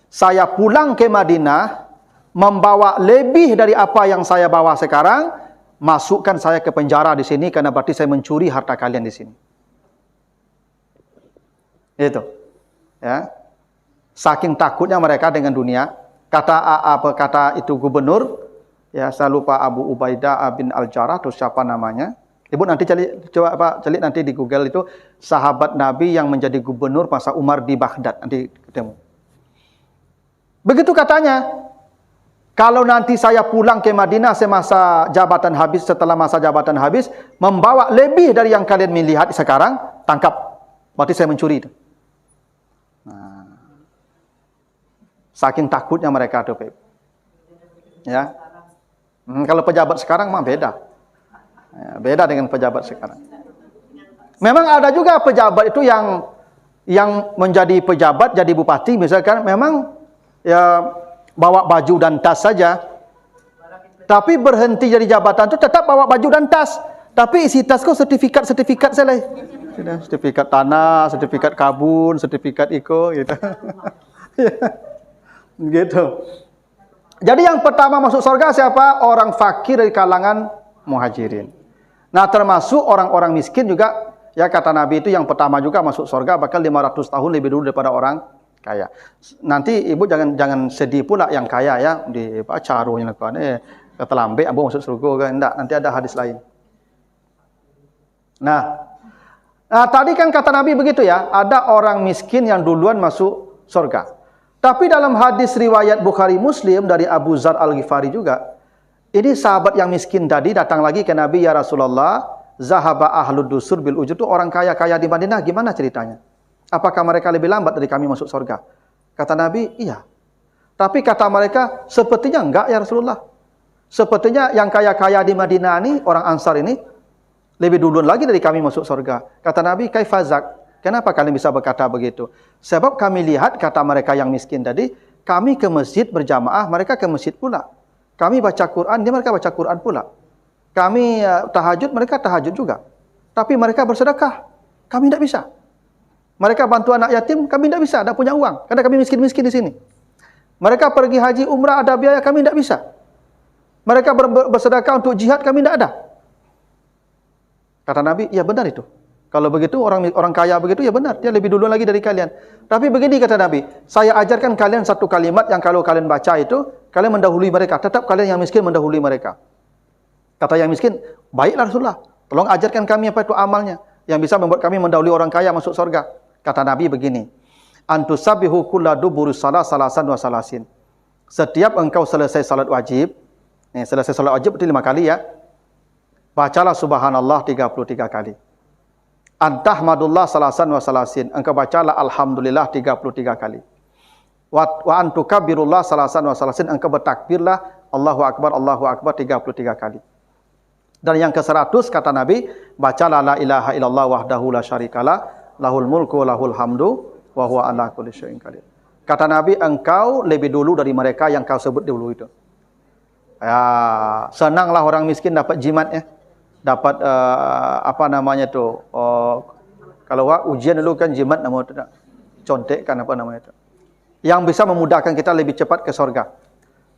saya pulang ke Madinah, membawa lebih dari apa yang saya bawa sekarang, masukkan saya ke penjara di sini, karena berarti saya mencuri harta kalian di sini. Itu. Ya. Saking takutnya mereka dengan dunia. Kata itu gubernur, ya saya lupa, Abu Ubaidah bin Al-Jarrah atau siapa namanya. Ibu nanti coba Pak cari nanti di Google itu sahabat Nabi yang menjadi gubernur masa Umar di Baghdad, nanti ketemu. Begitu katanya, kalau nanti saya pulang ke Madinah semasa jabatan habis, setelah masa jabatan habis, membawa lebih dari yang kalian melihat sekarang, tangkap. Berarti saya mencuri itu. Nah, saking takutnya mereka tuh, ya. Kalau pejabat sekarang mah beda. Ya, beda dengan pejabat sekarang. Memang ada juga pejabat itu yang menjadi pejabat, jadi bupati misalkan, memang ya bawa baju dan tas saja. Tapi berhenti jadi jabatan itu tetap bawa baju dan tas. Tapi isi tas kok sertifikat salah. Sertifikat tanah, sertifikat kabun, sertifikat iko gitu. Gitu. Jadi yang pertama masuk surga siapa? Orang fakir dari kalangan muhajirin. Nah, termasuk orang-orang miskin juga, ya kata Nabi itu yang pertama juga masuk surga bakal 500 tahun lebih dulu daripada orang kaya. Nanti ibu jangan sedih pula yang kaya ya, di carunya lakukan kata lambe abu masuk surga kan, enggak, nanti ada hadis lain. Nah, tadi kan kata Nabi begitu ya, ada orang miskin yang duluan masuk surga. Tapi dalam hadis riwayat Bukhari Muslim dari Abu Zar Al-Ghifari juga, ini sahabat yang miskin tadi datang lagi ke Nabi, ya Rasulullah, zahaba ahlud dusur bil ujur, itu orang kaya-kaya di Madinah, gimana ceritanya? Apakah mereka lebih lambat dari kami masuk surga? Kata Nabi, iya. Tapi kata mereka, sepertinya enggak ya Rasulullah. Sepertinya yang kaya-kaya di Madinah ini, orang Ansar ini, lebih duluan lagi dari kami masuk surga. Kata Nabi, kaifazak? Kenapa kalian bisa berkata begitu? Sebab kami lihat, kata mereka yang miskin tadi, kami ke masjid berjamaah, mereka ke masjid pula. Kami baca Quran, mereka baca Quran pula. Kami tahajud, mereka tahajud juga. Tapi mereka bersedekah, kami tidak bisa. Mereka bantu anak yatim, kami tidak bisa, tidak punya uang. Karena kami miskin-miskin di sini. Mereka pergi haji, umrah, ada biaya, kami tidak bisa. Mereka bersedekah untuk jihad, kami tidak ada. Kata Nabi, ya benar itu. Kalau begitu, orang kaya begitu, ya benar. Dia lebih dulu lagi dari kalian. Tapi begini kata Nabi, saya ajarkan kalian satu kalimat yang kalau kalian baca itu, kalian mendahului mereka. Tetap kalian yang miskin mendahului mereka. Kata yang miskin, baiklah Rasulullah. Tolong ajarkan kami apa itu amalnya, yang bisa membuat kami mendahului orang kaya masuk surga. Kata Nabi begini, antusabihu kulla duburi salasan wa salasin. Setiap engkau selesai salat wajib, selesai salat wajib itu 5 kali ya, bacalah subhanallah 33 kali. Antahmadullah salasan wa salasin. Engkau bacalah alhamdulillah 33 kali. Wa antukabbirullah salasan wa salasin. Engkau bertakbirlah Allahu Akbar 33 kali. Dan yang ke-100 kata Nabi, bacalah la ilaha illallah wahdahu la syarikalah, lahul mulku lahul hamdu wa huwa ala kulli syai'in qadir. Kata Nabi, engkau lebih dulu dari mereka yang kau sebut dulu itu. Ya, senanglah orang miskin dapat jimat ya. Dapat kalau ujian dulu kan jimat nama itu contek kan apa namanya itu, yang bisa memudahkan kita lebih cepat ke surga.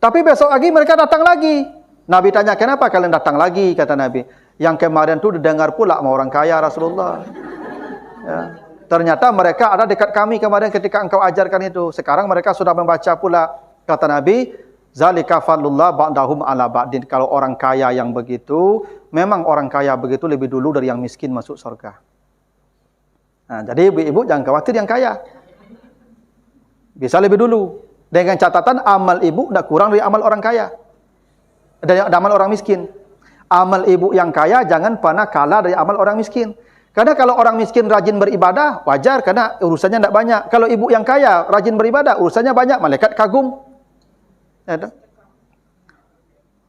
Tapi besok lagi mereka datang lagi. Nabi tanya, kenapa kalian datang lagi? Kata Nabi, yang kemarin itu didengar pula sama orang kaya Rasulullah ya. Ternyata mereka ada dekat kami kemarin ketika engkau ajarkan itu. Sekarang mereka sudah membaca pula. Kata Nabi, zalika fadlullah ba'dahum ala ba'din. Kalau orang kaya yang begitu, memang orang kaya begitu lebih dulu dari yang miskin masuk surga. Nah, jadi ibu-ibu jangan khawatir yang kaya. Bisa lebih dulu. Dengan catatan amal ibu tidak kurang dari amal orang kaya. Dari amal orang miskin. Amal ibu yang kaya jangan pernah kalah dari amal orang miskin. Karena kalau orang miskin rajin beribadah, wajar karena urusannya tidak banyak. Kalau ibu yang kaya rajin beribadah, urusannya banyak, malaikat kagum. Ada.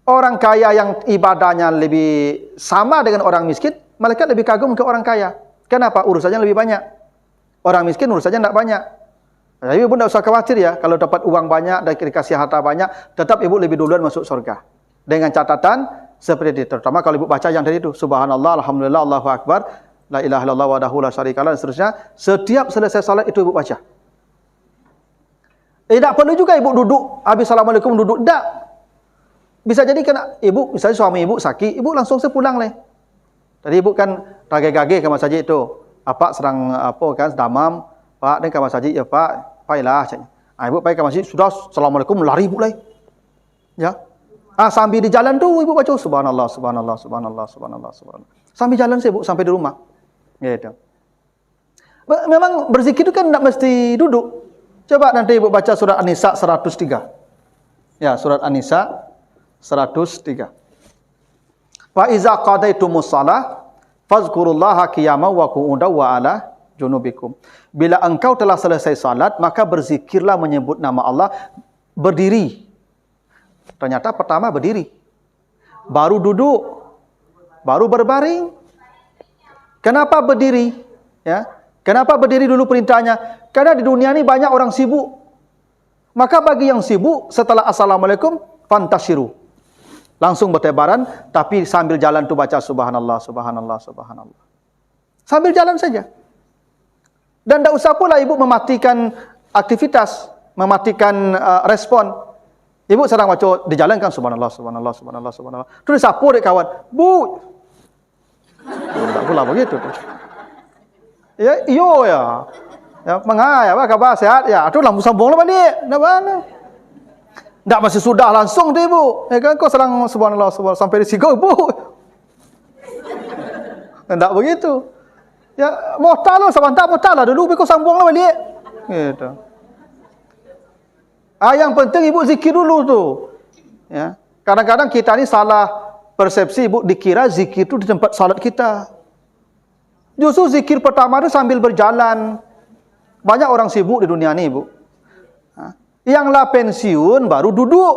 Orang kaya yang ibadahnya lebih sama dengan orang miskin, malaikat lebih kagum ke orang kaya. Kenapa? Urusannya lebih banyak. Orang miskin urusannya tidak banyak. Jadi ibu tidak usah khawatir ya, kalau dapat uang banyak dan dikasih harta banyak, tetap ibu lebih duluan masuk surga. Dengan catatan seperti itu. Terutama kalau ibu baca yang tadi itu, subhanallah, alhamdulillah, Allahu Akbar, la ilaha illallah wahdahu la syarikalah dan seterusnya. Setiap selesai salat itu ibu baca. Tak perlu juga ibu duduk, habis Assalamualaikum duduk. Tak. Bisa jadi kan ibu, misalnya suami ibu sakit, ibu langsung pulang leh. Tadi ibu kan rage-gage ke masjid itu. Apa serang apa kan, damam. Pak, dan ke masjid, ya Pak, pailah. Ibu pergi ke masjid, sudah Assalamualaikum, lari ibu leh. Ya. Sambil di jalan tu ibu baca subhanallah, subhanallah, subhanallah, subhanallah, subhanallah. Sambil jalan sih ibu, sampai di rumah. Gitu. Memang berzikir itu kan tak mesti duduk. Coba nanti ibu baca surat An-Nisa 103. Ya, surat An-Nisa 103. Fa iza qadaitumus shalah fazkurullaha qiyaman wa qu'udan wa ala junubikum. Bila engkau telah selesai salat, maka berzikirlah menyebut nama Allah berdiri. Ternyata pertama berdiri. Baru duduk, baru berbaring. Kenapa berdiri? Ya. Kenapa berdiri dulu perintahnya? Karena di dunia ini banyak orang sibuk. Maka bagi yang sibuk, setelah Assalamualaikum, fantashiru. Langsung bertebaran, tapi sambil jalan tu baca subhanallah, subhanallah, subhanallah. Sambil jalan saja. Dan tak usah pula ibu mematikan aktivitas, mematikan respon. Ibu sedang baca, dijalankan subhanallah, subhanallah, subhanallah, subhanallah. Terus sapu dek kawan, bu. Tak pula begitu. Ya, iyo ya. Ya, mengaya, apa khabar sehat ya. Aduh lampu sambung lah balik. Nak mana? Tak masih sudah langsung tu ibu. Ya kan kau serang subhanallah, subhanallah sampai di sigo ibu. Tak begitu. Ya, motal lah sebentar motal lah dulu kau sambung lah balik. Gitu. Yang penting ibu zikir dulu tu. Ya. Kadang-kadang kita ni salah persepsi ibu, dikira zikir tu di tempat salat kita. Justru zikir pertama itu sambil berjalan. Banyak orang sibuk di dunia ni, ibu. Yang lah pensiun baru duduk.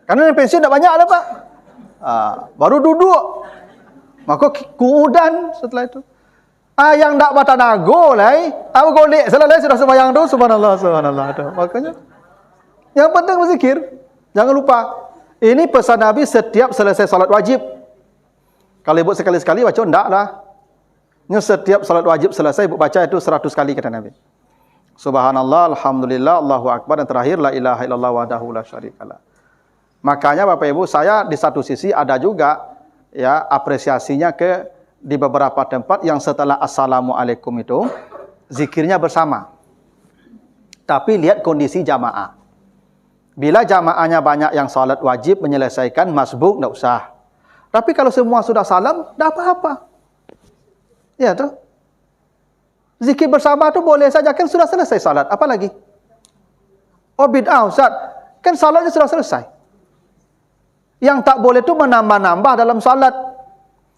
Karena yang pensiun tak banyak lah, Pak. Baru duduk. Maka kuudan setelah itu. Yang tak batanago lah. Aku golek selesai sudah sembahyang tu. Subhanallah, subhanallah. Makanya yang penting berzikir. Jangan lupa. Ini pesan Nabi setiap selesai salat wajib. Kalau ibu sekali-sekali baca, enggak lah. Ini setiap salat wajib selesai, ibu baca itu 100 kali kata Nabi. Subhanallah, alhamdulillah, Allahu Akbar. Dan terakhir, la ilaha illallah wahdahu la syarikalah. Makanya Bapak Ibu, saya di satu sisi ada juga ya apresiasinya di beberapa tempat yang setelah Assalamualaikum itu, zikirnya bersama. Tapi lihat kondisi jamaah. Bila jamaahnya banyak yang salat wajib menyelesaikan, masbuk, tak usah. Tapi kalau semua sudah salam, tak apa-apa. Ya tu. Zikir bersama tu boleh saja, kan sudah selesai salat. Apa lagi? Oh bid'ah Ustaz. Kan salatnya sudah selesai. Yang tak boleh tu menambah-nambah dalam salat.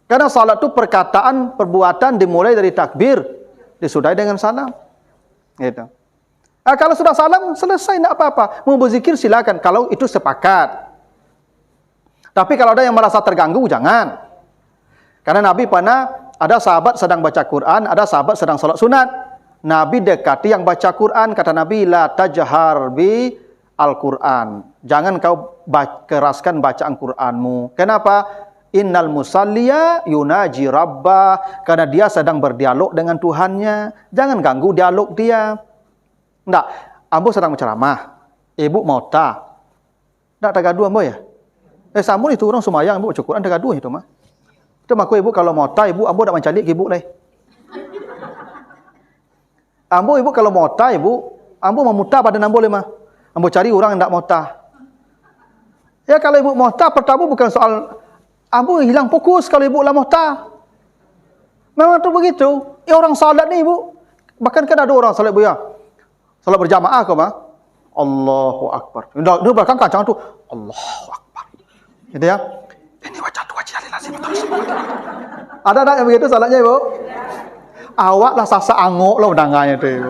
Karena salat tu perkataan, perbuatan dimulai dari takbir, disudahi dengan salam. Gitu. Kalau sudah salam, selesai, tak apa-apa. Mau berzikir silakan, kalau itu sepakat. Tapi kalau ada yang merasa terganggu, jangan. Karena Nabi pernah, ada sahabat sedang baca Quran, ada sahabat sedang salat sunat. Nabi dekati yang baca Quran, kata Nabi, la tajhar bi al-Quran. Jangan kau keraskan bacaan Quranmu. Kenapa? Innal musalliya yunaji rabbah. Karena dia sedang berdialog dengan Tuhannya. Jangan ganggu dialog dia. Tak, ambo sedang menceramah. Ibu mau tak? Tak gaduh ambo ya? Samun itu orang semayang, ibu baca Quran, tak gaduh itu mah. Itu maku ibu kalau mau tak, ibu ambo tak mencalik ibu leh. Ambo ibu kalau mau tak, ibu ambo memutar pada ambo leh mah. Ambo cari orang yang tak mau tak. Ya kalau ibu mau tak, pertama bukan soal ambo hilang fokus kalau ibu lah mau tak. Memang tu begitu. Orang salat ni ibu, bahkan kan ada orang salat ibu ya. Salat berjamaah kau mah, Allahu Akbar. Dia belakang kancang tu, Allahu Akbar. Gitu ya. Ini wajah tu wajah lazim terus. Ada tak yang begitu salatnya ibu? Awak lah sasa angok lah undangannya tu ibu.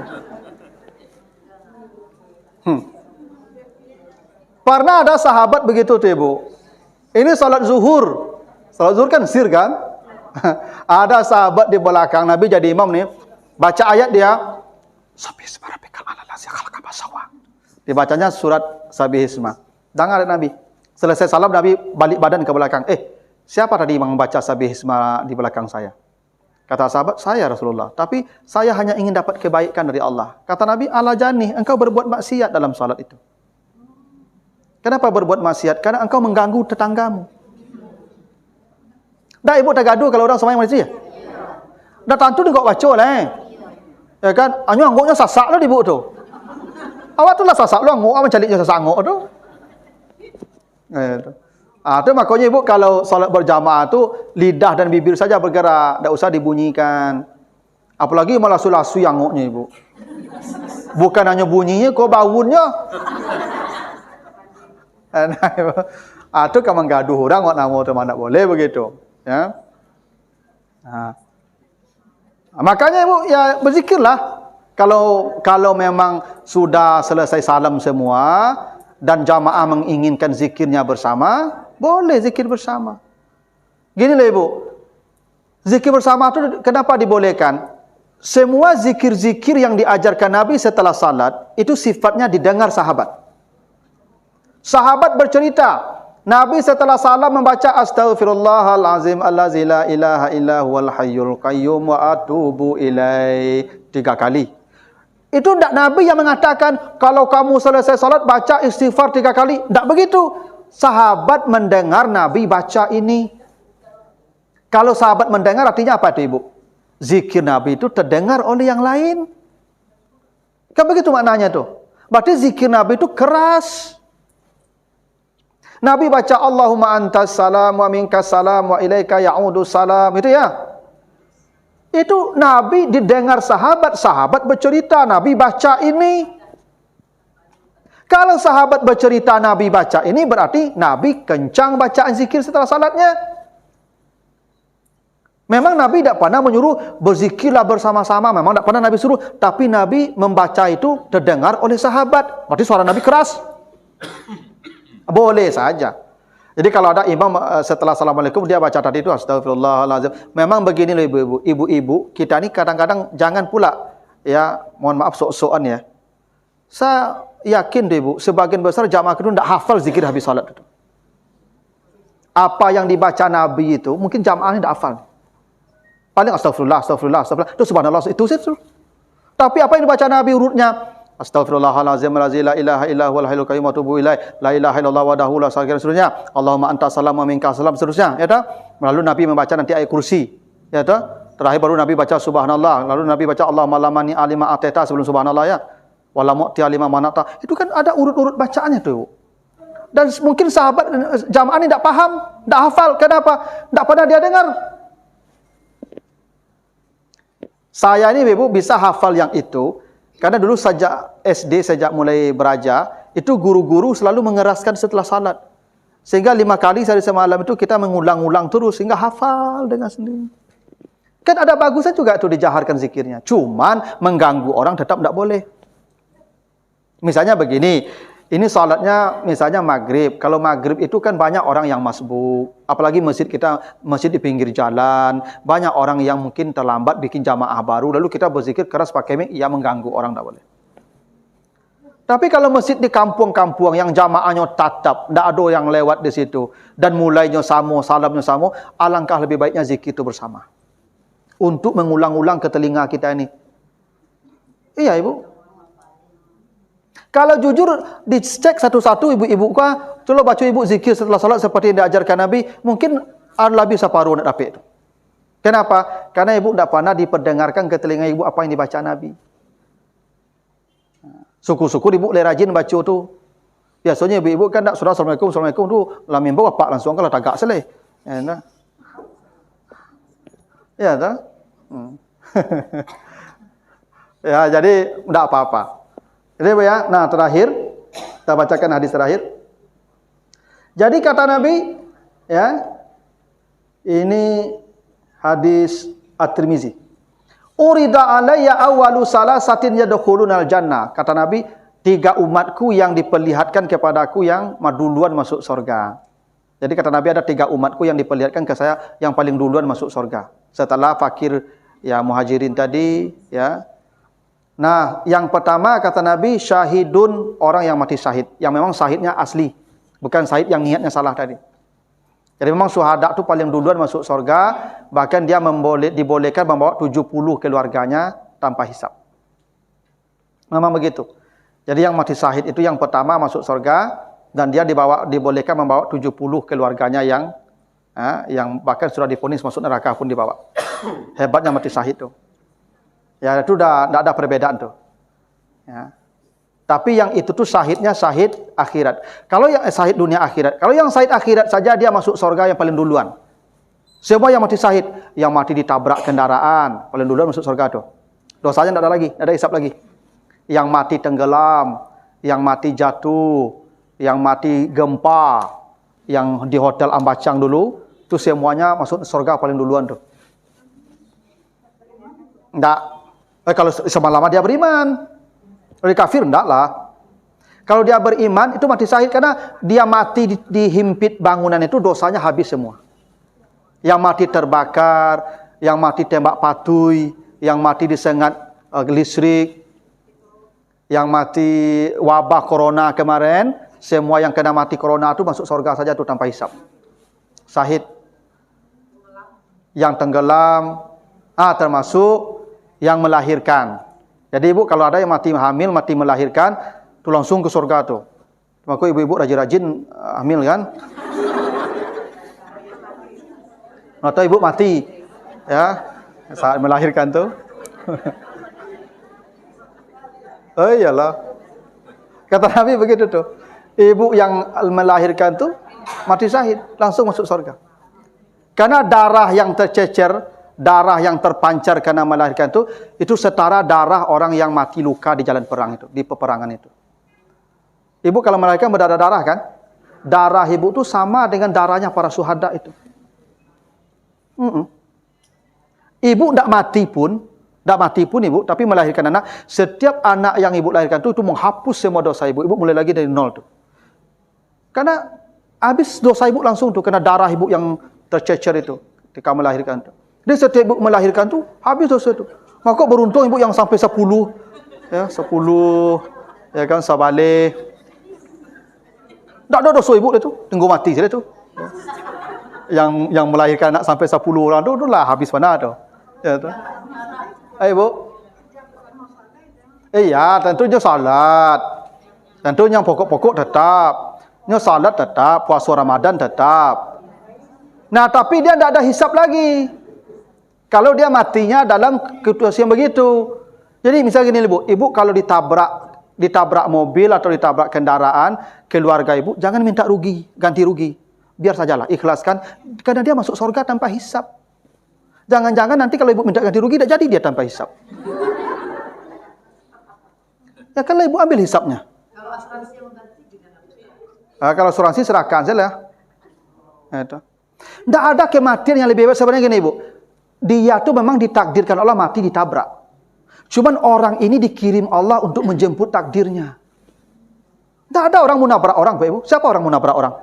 Pernah ada sahabat begitu tu ibu. Ini salat zuhur. Salat zuhur kan sir kan? Ada sahabat di belakang Nabi jadi imam ni, baca ayat dia. Sabbihisma rabbikal a'la allazi khalaqa fasawwa. Dibacanya surat Sabbihisma. Dengar Nabi. Selesai salam Nabi balik badan ke belakang. Siapa tadi yang membaca Sabbihisma di belakang saya? Kata sahabat, saya Rasulullah. Tapi saya hanya ingin dapat kebaikan dari Allah. Kata Nabi, ala jani, engkau berbuat maksiat dalam salat itu. Kenapa berbuat maksiat? Karena engkau mengganggu tetanggamu. Dah ibu tak gaduh kalau orang sembahyang Malaysia? Dah tentu dia kau baca lah. Ya kan? Anyo angguknya sasak lah ibu tu. Awak tu lah sasak lu angguk, apa caliknya sasak angguk tu. Itu makanya ibu kalau solat berjamaah tu lidah dan bibir saja bergerak, tak usah dibunyikan. Apalagi malah lasu-lasu angguknya ibu. Bukan hanya bunyinya, kau baunya. Itu kan menggaduh orang, orang nama tu mana boleh begitu. Ya. Makanya ibu ya berzikirlah. Kalau memang sudah selesai salam semua dan jamaah menginginkan zikirnya bersama, boleh zikir bersama. Ginilah ibu, zikir bersama itu kenapa dibolehkan? Semua zikir-zikir yang diajarkan Nabi setelah salat itu sifatnya didengar sahabat. Sahabat bercerita, Nabi setelah salam membaca astaghfirullahalazim allazi la ilaha illa huwal hayyul qayyum wa atubu ilaihi 3 kali. Itu tidak Nabi yang mengatakan, kalau kamu selesai salat baca istighfar 3 kali. Tidak begitu. Sahabat mendengar Nabi baca ini. Kalau sahabat mendengar artinya apa itu ibu? Zikir Nabi itu terdengar oleh yang lain. Kan begitu maknanya tuh. Berarti zikir Nabi itu keras. Nabi baca Allahumma antas salam wa minkas salam wa ilaika ya'udu salam. Itu ya. Itu Nabi didengar sahabat. Sahabat bercerita Nabi baca ini. Kalau sahabat bercerita Nabi baca ini, berarti Nabi kencang bacaan zikir setelah salatnya. Memang Nabi tidak pernah menyuruh berzikirlah bersama-sama. Memang tidak pernah Nabi suruh. Tapi Nabi membaca itu terdengar oleh sahabat. Berarti suara Nabi keras. Boleh saja. Jadi kalau ada imam setelah Assalamualaikum, dia baca tadi itu astagfirullahaladzim. Memang begini loh ibu-ibu. Ibu-ibu, kita ni kadang-kadang jangan pula, ya mohon maaf sok-sokan ya. Saya yakin deh ibu, sebagian besar jamaah itu tidak hafal zikir habis salat itu. Apa yang dibaca Nabi itu, mungkin jamaah ini tidak hafal. Paling astagfirullah, astagfirullah, astagfirullah. Itu subhanallah, itu saja. Tapi apa yang dibaca Nabi urutnya? Astaghfirullahalazim la ilaha illa huwal hayyul qayyum wa atubu ilaih. La ilaha illallah wahdahu la syarika lahu seterusnya. Allahumma antas salam wa minkas salam seterusnya. Ya tak? Lalu Nabi membaca nanti ayat kursi. Ya tak? Terakhir baru Nabi baca subhanallah. Lalu Nabi baca Allahumma lamani alima ateta sebelum subhanallah ya. Wala mu'ti alima manata. Itu kan ada urut-urut bacaannya tuh. Dan mungkin sahabat jamaah ini tidak paham, tidak hafal. Kenapa? Tidak pernah dia dengar. Saya ini ibu bisa hafal yang itu. Karena dulu sejak SD, sejak mulai beraja, itu guru-guru selalu mengeraskan setelah salat. Sehingga 5 kali sehari semalam itu kita mengulang-ulang terus, sehingga hafal dengan sendiri. Kan ada bagusnya juga itu dijaharkan zikirnya. Cuman mengganggu orang tetap tidak boleh. Misalnya begini, ini salatnya misalnya maghrib. Kalau maghrib itu kan banyak orang yang masbuk. Apalagi masjid kita, masjid di pinggir jalan. Banyak orang yang mungkin terlambat bikin jamaah baru. Lalu kita berzikir keras pakai mic, ya mengganggu orang, tak boleh. Tapi kalau masjid di kampung-kampung yang jamaahnya tatap, tidak ada yang lewat di situ. Dan mulainya sama, salamnya sama, alangkah lebih baiknya zikir itu bersama. Untuk mengulang-ulang ke telinga kita ini. Iya ibu. Kalau jujur dicek satu-satu ibu-ibu kah, coba baca ibu zikir setelah salat seperti yang diajarkan Nabi, mungkin lebih separuh nak dapat itu. Kenapa? Karena ibu tidak pernah diperdengarkan ke telinga ibu apa yang dibaca Nabi. Syukur-syukur ibu lebih rajin baca tu. Biasanya ibu-ibu kan tak surah Assalamualaikum, Assalamualaikum tu lah mimpi apa langsung kalau tagak seleh. Ya tak? Ya tak? Ya jadi tidak apa-apa. Jadi ya, nah terakhir kita bacakan hadis terakhir. Jadi kata Nabi, ya, ini hadis At-Tirmizi. Urida alayya awwalu salasatin yadkhulunal jannah. Kata Nabi, 3 umatku yang diperlihatkan kepadaku yang duluan masuk surga. Jadi kata Nabi ada 3 umatku yang diperlihatkan ke saya yang paling duluan masuk surga. Setelah fakir ya muhajirin tadi, ya. Nah, yang pertama kata Nabi, syahidun, orang yang mati syahid. Yang memang syahidnya asli. Bukan syahid yang niatnya salah tadi. Jadi memang syuhada itu paling duluan masuk surga, bahkan dia dibolehkan membawa 70 keluarganya tanpa hisab. Memang begitu. Jadi yang mati syahid itu yang pertama masuk surga, dan dia dibolehkan membawa 70 keluarganya yang bahkan sudah divonis masuk neraka pun dibawa. Hebatnya mati syahid itu. Ya itu tidak ada perbedaan tuh. Ya. Tapi yang itu tuh syahidnya syahid akhirat. Kalau yang syahid dunia akhirat, kalau yang syahid akhirat saja dia masuk surga yang paling duluan. Semua yang mati syahid, yang mati ditabrak kendaraan, paling duluan masuk surga tuh. Dosanya tidak ada lagi, tidak ada hisab lagi. Yang mati tenggelam, yang mati jatuh, yang mati gempa, yang di hotel Ambacang dulu, itu semuanya masuk surga paling duluan tuh. Enggak. Kalau semalam dia beriman. Kalau kafir enggak lah. Kalau dia beriman itu mati syahid karena dia mati dihimpit bangunan itu dosanya habis semua. Yang mati terbakar, yang mati tembak patui, yang mati disengat listrik, yang mati wabah corona kemarin, semua yang kena mati corona itu masuk surga saja tuh tanpa hisab. Syahid. Yang tenggelam, termasuk yang melahirkan. Jadi ibu kalau ada yang mati hamil, mati melahirkan, tuh langsung ke surga tuh. Maka ibu-ibu rajin-rajin hamil kan? Atau ibu mati, ya saat melahirkan tuh. Oh iyalah. Kata Nabi begitu tuh. Ibu yang melahirkan tuh mati syahid, langsung masuk surga. Karena darah yang tercecer, darah yang terpancar karena melahirkan itu setara darah orang yang mati luka di jalan perang itu, di peperangan itu. Ibu kalau melahirkan berdarah-darah kan? Darah ibu itu sama dengan darahnya para syuhada itu. Ibu tidak mati pun ibu, tapi melahirkan anak. Setiap anak yang ibu lahirkan itu menghapus semua dosa ibu. Ibu mulai lagi dari nol tuh. Karena habis dosa ibu langsung tuh, karena darah ibu yang tercecer itu ketika melahirkan tuh. Jadi setiap ibu melahirkan tuh habis dosa itu. Maka beruntung ibu yang sampai 10 ya, 10 ya kan sabale. Tak ada dosa ibu itu, tunggu mati saja itu. Ya. Yang melahirkan anak sampai 10 orang tu lah habis mana tu. Ya tu. Ibu. Iya, tentunya salat. Tentunya yang pokok-pokok tetap. Nya salat tetap, puasa Ramadan tetap. Nah, tapi dia tidak ada hisab lagi. Kalau dia matinya dalam situasi yang begitu. Jadi misalnya gini ibu kalau ditabrak mobil atau ditabrak kendaraan, keluarga ibu jangan minta rugi, ganti rugi. Biar sajalah, ikhlaskan karena dia masuk surga tanpa hisab. Jangan-jangan nanti kalau ibu minta ganti rugi tidak jadi dia tanpa hisab. Ya kalau ibu ambil hisabnya. Kalau asuransi yang ganti juga. Kalau asuransi serahkan saja. Itu. Tidak ada kematian yang lebih hebat sebenarnya gini ibu. Dia tuh memang ditakdirkan Allah mati ditabrak. Cuman orang ini dikirim Allah untuk menjemput takdirnya. Tidak ada orang mau nabrak orang, Pak Ibu. Siapa orang mau nabrak orang?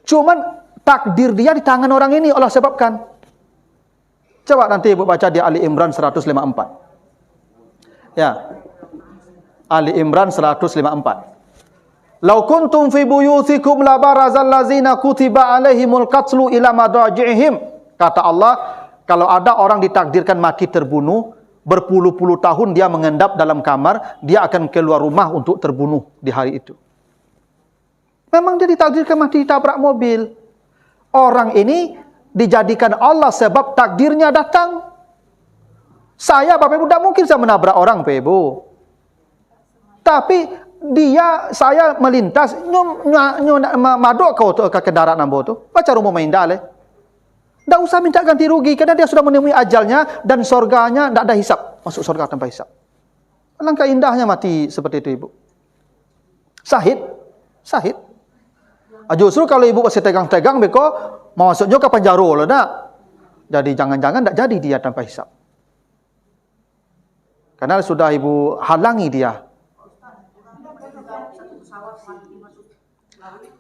Cuman takdir dia di tangan orang ini Allah sebabkan. Coba nanti Ibu baca di Ali Imran 154. Ya. Ali Imran 154. Lau kuntum fi buyutikum la barazal ladzina kutiba alaihimul qatlu ila madaji'ihim. Kata Allah, kalau ada orang ditakdirkan mati terbunuh, berpuluh-puluh tahun dia mengendap dalam kamar, dia akan keluar rumah untuk terbunuh di hari itu. Memang dia ditakdirkan mati ditabrak mobil. Orang ini dijadikan Allah sebab takdirnya datang. Saya Bapak Ibu tidak mungkin saya menabrak orang Bapak Ibu. Tapi saya melintas madok kau ke kendaraan ambo tu baca rumah main dale. Tak usah minta ganti rugi karena dia sudah menemui ajalnya dan surganya tidak ada hisab, masuk surga tanpa hisab. Alangkah indahnya mati seperti itu ibu. Sahid. Justru kalau ibu masih tegang-tegang beko mau masuknya ke penjara lah nak. Jadi jangan-jangan tidak jadi dia tanpa hisab. Karena sudah ibu halangi dia.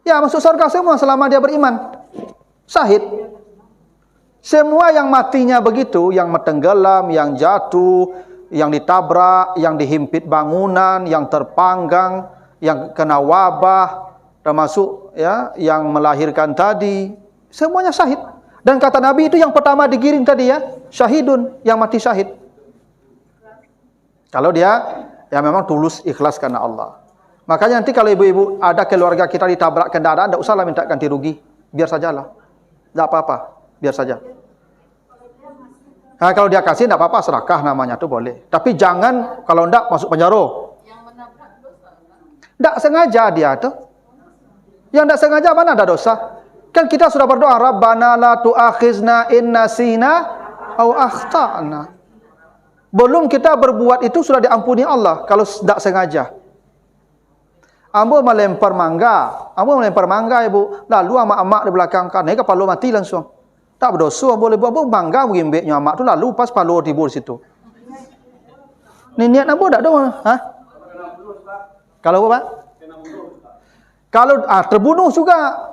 Ya masuk surga semua selama dia beriman. Syahid. Semua yang matinya begitu, yang tenggelam, yang jatuh, yang ditabrak, yang dihimpit bangunan, yang terpanggang, yang kena wabah, termasuk ya yang melahirkan tadi, semuanya syahid. Dan kata Nabi itu yang pertama digiring tadi ya, syahidun, yang mati syahid. Kalau dia ya memang tulus ikhlas karena Allah. Makanya nanti kalau ibu-ibu ada keluarga kita ditabrak kendaraan, tidak usahlah minta ganti rugi, biar sajalah, tidak apa-apa, biar saja. Nah, kalau dia kasih tidak apa-apa, sedekah namanya tuh boleh. Tapi jangan kalau tidak masuk penjara. Tidak sengaja dia tuh. Yang tidak sengaja mana ada dosa? Kan kita sudah berdoa, Rabbana la tu'akhizna in nasina aw akhtana. Belum kita berbuat itu sudah diampuni Allah kalau tidak sengaja. Ambo melempar mangga ibu, lalu amak-amak di belakang kan, naik kepala mati langsung. Tak berdosa, boleh buat mangga mengimbeknya amak tu lalu pas palu timbul situ. Ni niat ambo tak ada, ha? Kalau apa? Kalau terbunuh juga.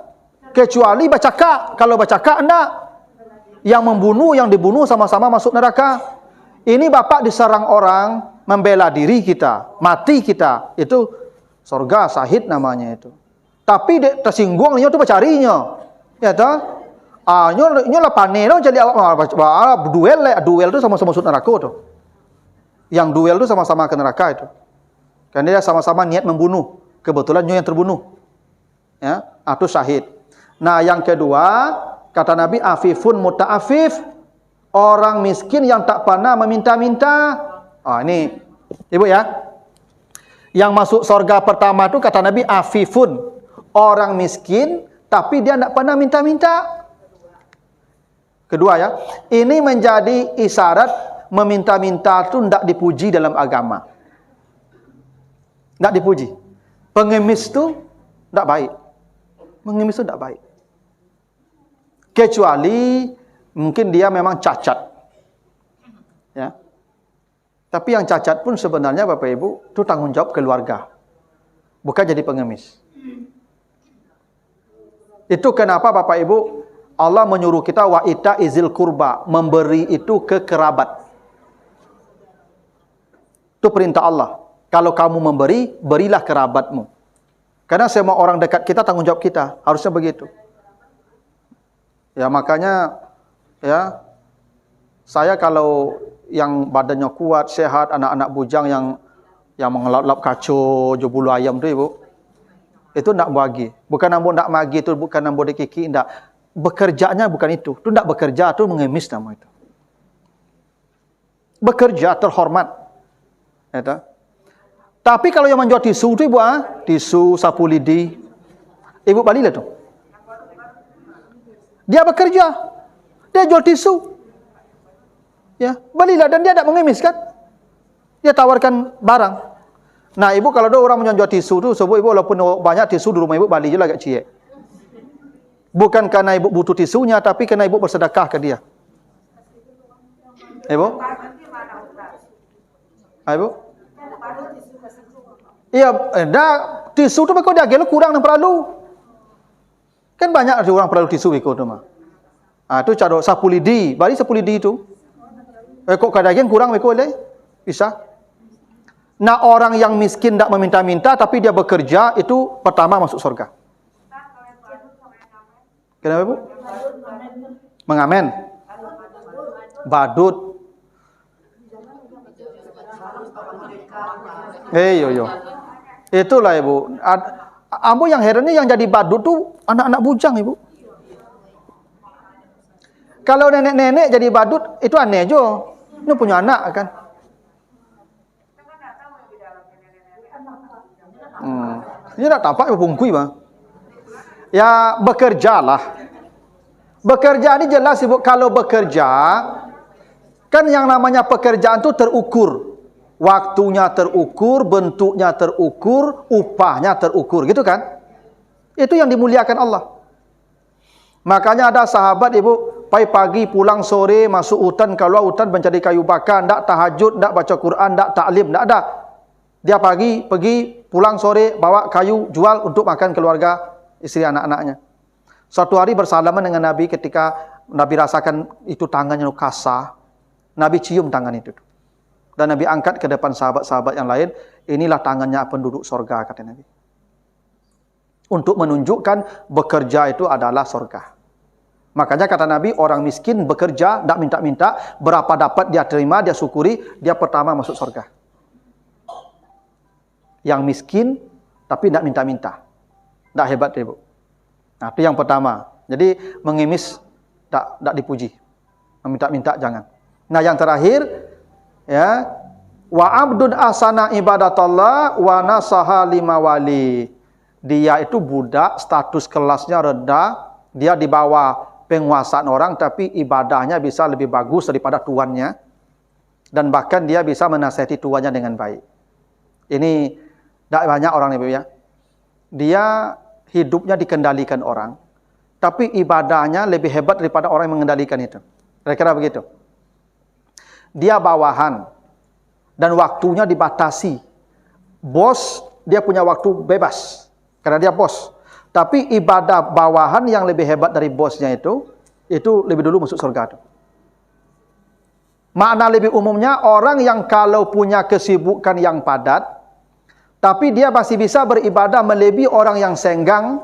Kecuali bercakap. Kalau bercakap enggak. Yang membunuh, yang dibunuh sama-sama masuk neraka. Ini bapak diserang orang, membela diri kita, mati kita. Itu surga, syahid namanya itu. Tapi dia tersinggung, dia tu bercarinya. Ya tak? Nyo lah panen lah jadi duel tu sama-sama masuk neraka tu. Yang duel tu sama-sama ke neraka itu. Karena dia sama-sama niat membunuh. Kebetulan nyo yang terbunuh. Ya, itu syahid. Nah, yang kedua, kata Nabi, afifun muta'afif, orang miskin yang tak pernah meminta-minta. Ini ibu ya. Yang masuk surga pertama itu kata Nabi afifun, orang miskin tapi dia tidak pernah minta-minta. Kedua ya, ini menjadi isyarat meminta-minta itu tidak dipuji dalam agama. Tidak dipuji. Pengemis itu tidak baik. Mengemis itu tidak baik. Kecuali mungkin dia memang cacat. Ya. Tapi yang cacat pun sebenarnya Bapak Ibu itu tanggung jawab keluarga. Bukan jadi pengemis. Itu kenapa Bapak Ibu Allah menyuruh kita wa ita izil kurba, memberi itu ke kerabat. Itu perintah Allah. Kalau kamu memberi, berilah kerabatmu. Karena semua orang dekat kita tanggung jawab kita, harusnya begitu. Ya makanya ya saya kalau yang badannya kuat, sehat, anak-anak bujang yang mengelap-lap kacau, jual bulu ayam tu ibu, itu nak bagi. Bukan nambo nak magi tu, bukan nambo dikiki, ndak. Bekerjanya bukan itu. Tu ndak bekerja tu mengemis nama itu. Bekerja terhormat. Ya, tapi kalau yang menjual tisu tu ibu, tisu, sapu lidi, ibu balilah tu. Dia bekerja, dia jual tisu. Ya, belilah dan dia tidak mengemis kan? Dia tawarkan barang. Nah, ibu kalau ada orang menjual tisu tu, sebab ibu walaupun banyak tisu di rumah ibu balik je lah agak cie. Bukan karena ibu butuh tisunya, tapi karena ibu bersedekah ke dia. Ibu? Ibu? Iya, tisu tu kau dia gelo kurang dan perlu. Kan banyak orang perlu tisu ikut tu mah. Tu cara sapu lidi, balik sapu lidi tu. Kok kadang kurang mereka boleh? Bisa. Nah, orang yang miskin tak meminta-minta tapi dia bekerja itu pertama masuk surga. Kenapa Bu? Mengamen. Badut. Yo. Itulah Ibu. Ambo yang heran ni yang jadi badut tu anak-anak bujang Ibu. Kalau nenek-nenek jadi badut itu aneh je. Ini punya anak kan. Ini tak tampak bungkui bang. Ya bekerjalah. Bekerja ini jelas Ibu. Kalau bekerja kan yang namanya pekerjaan tu terukur. Waktunya terukur, bentuknya terukur, upahnya terukur, gitu kan? Itu yang dimuliakan Allah. Makanya ada sahabat Ibu, pagi pulang sore masuk hutan, kalau hutan mencari kayu bakar, ndak tahajud, ndak baca Quran, ndak taklim, ndak ada. Dia pergi pulang sore bawa kayu jual untuk makan keluarga, istri anak-anaknya. Suatu hari bersalaman dengan Nabi ketika Nabi rasakan itu tangannya kasar. Nabi cium tangan itu. Dan Nabi angkat ke depan sahabat-sahabat yang lain, inilah tangannya penduduk sorga, kata Nabi. untuk menunjukkan bekerja itu adalah surga. Makanya kata Nabi, orang miskin bekerja, tidak minta-minta, berapa dapat dia terima, dia syukuri, dia pertama masuk surga. Yang miskin, tapi tidak minta-minta. Tidak hebat, Ibu. Nah, itu yang pertama. Jadi, mengemis, tidak dipuji. Meminta-minta, jangan. Nah, yang terakhir, ya, wa abdun asana ibadatullah wa nasaha lima wali. Dia itu budak, status kelasnya rendah, dia di bawah penguasaan orang, tapi ibadahnya bisa lebih bagus daripada tuannya, dan bahkan dia bisa menasihati tuannya dengan baik. Ini tidak banyak orang Ibu ya. Dia hidupnya dikendalikan orang, tapi ibadahnya lebih hebat daripada orang yang mengendalikan itu. Kira-kira begitu. Dia bawahan, dan waktunya dibatasi. Bos, dia punya waktu bebas, karena dia bos. Tapi ibadah bawahan yang lebih hebat dari bosnya itu lebih dulu masuk surga. Makna lebih umumnya, orang yang kalau punya kesibukan yang padat, tapi dia masih bisa beribadah melebihi orang yang senggang,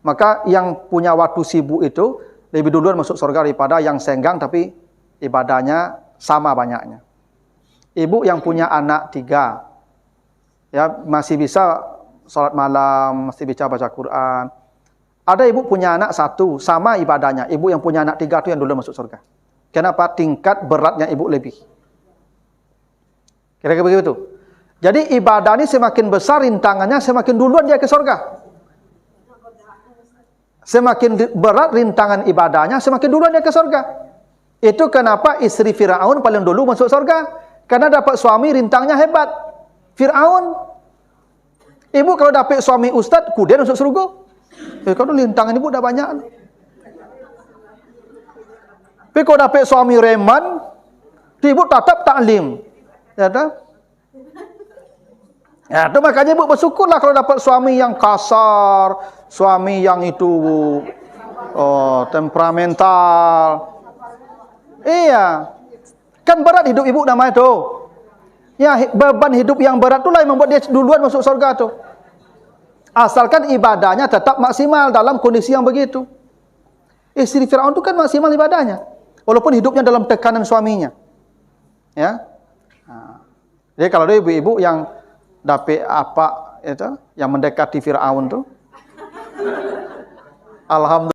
maka yang punya waktu sibuk itu lebih duluan masuk surga daripada yang senggang tapi ibadahnya sama banyaknya. Ibu yang punya anak 3, ya masih bisa salat malam, masih bisa baca Quran. Ada ibu punya anak 1, sama ibadahnya. Ibu yang punya anak 3 itu yang dulu masuk surga. Kenapa? Tingkat beratnya ibu lebih. Kira-kira begitu. Jadi ibadah ini semakin besar rintangannya, semakin duluan dia ke surga. Semakin berat rintangan ibadahnya, semakin duluan dia ke surga. Itu kenapa istri Firaun paling dulu masuk surga. Karena dapat suami rintangnya hebat. Firaun. Ibu kalau dapat suami ustaz, kemudian masuk surga. Kalau lintangan ibu dah banyak. Tapi kalau dapat suami reman, ibu tetap taklim. Ya tak? Ya, itu makanya ibu bersyukurlah kalau dapat suami yang kasar, suami yang itu temperamental. Iya. Kan berat hidup ibu namanya itu. Ya, beban hidup yang berat itulah yang membuat dia duluan masuk surga tuh. Asalkan ibadahnya tetap maksimal dalam kondisi yang begitu. Istri Firaun itu kan maksimal ibadahnya, walaupun hidupnya dalam tekanan suaminya. Ya. Nah, jadi kalau ada ibu-ibu yang dapat apa itu, yang mendekati Firaun tuh, alhamdulillah.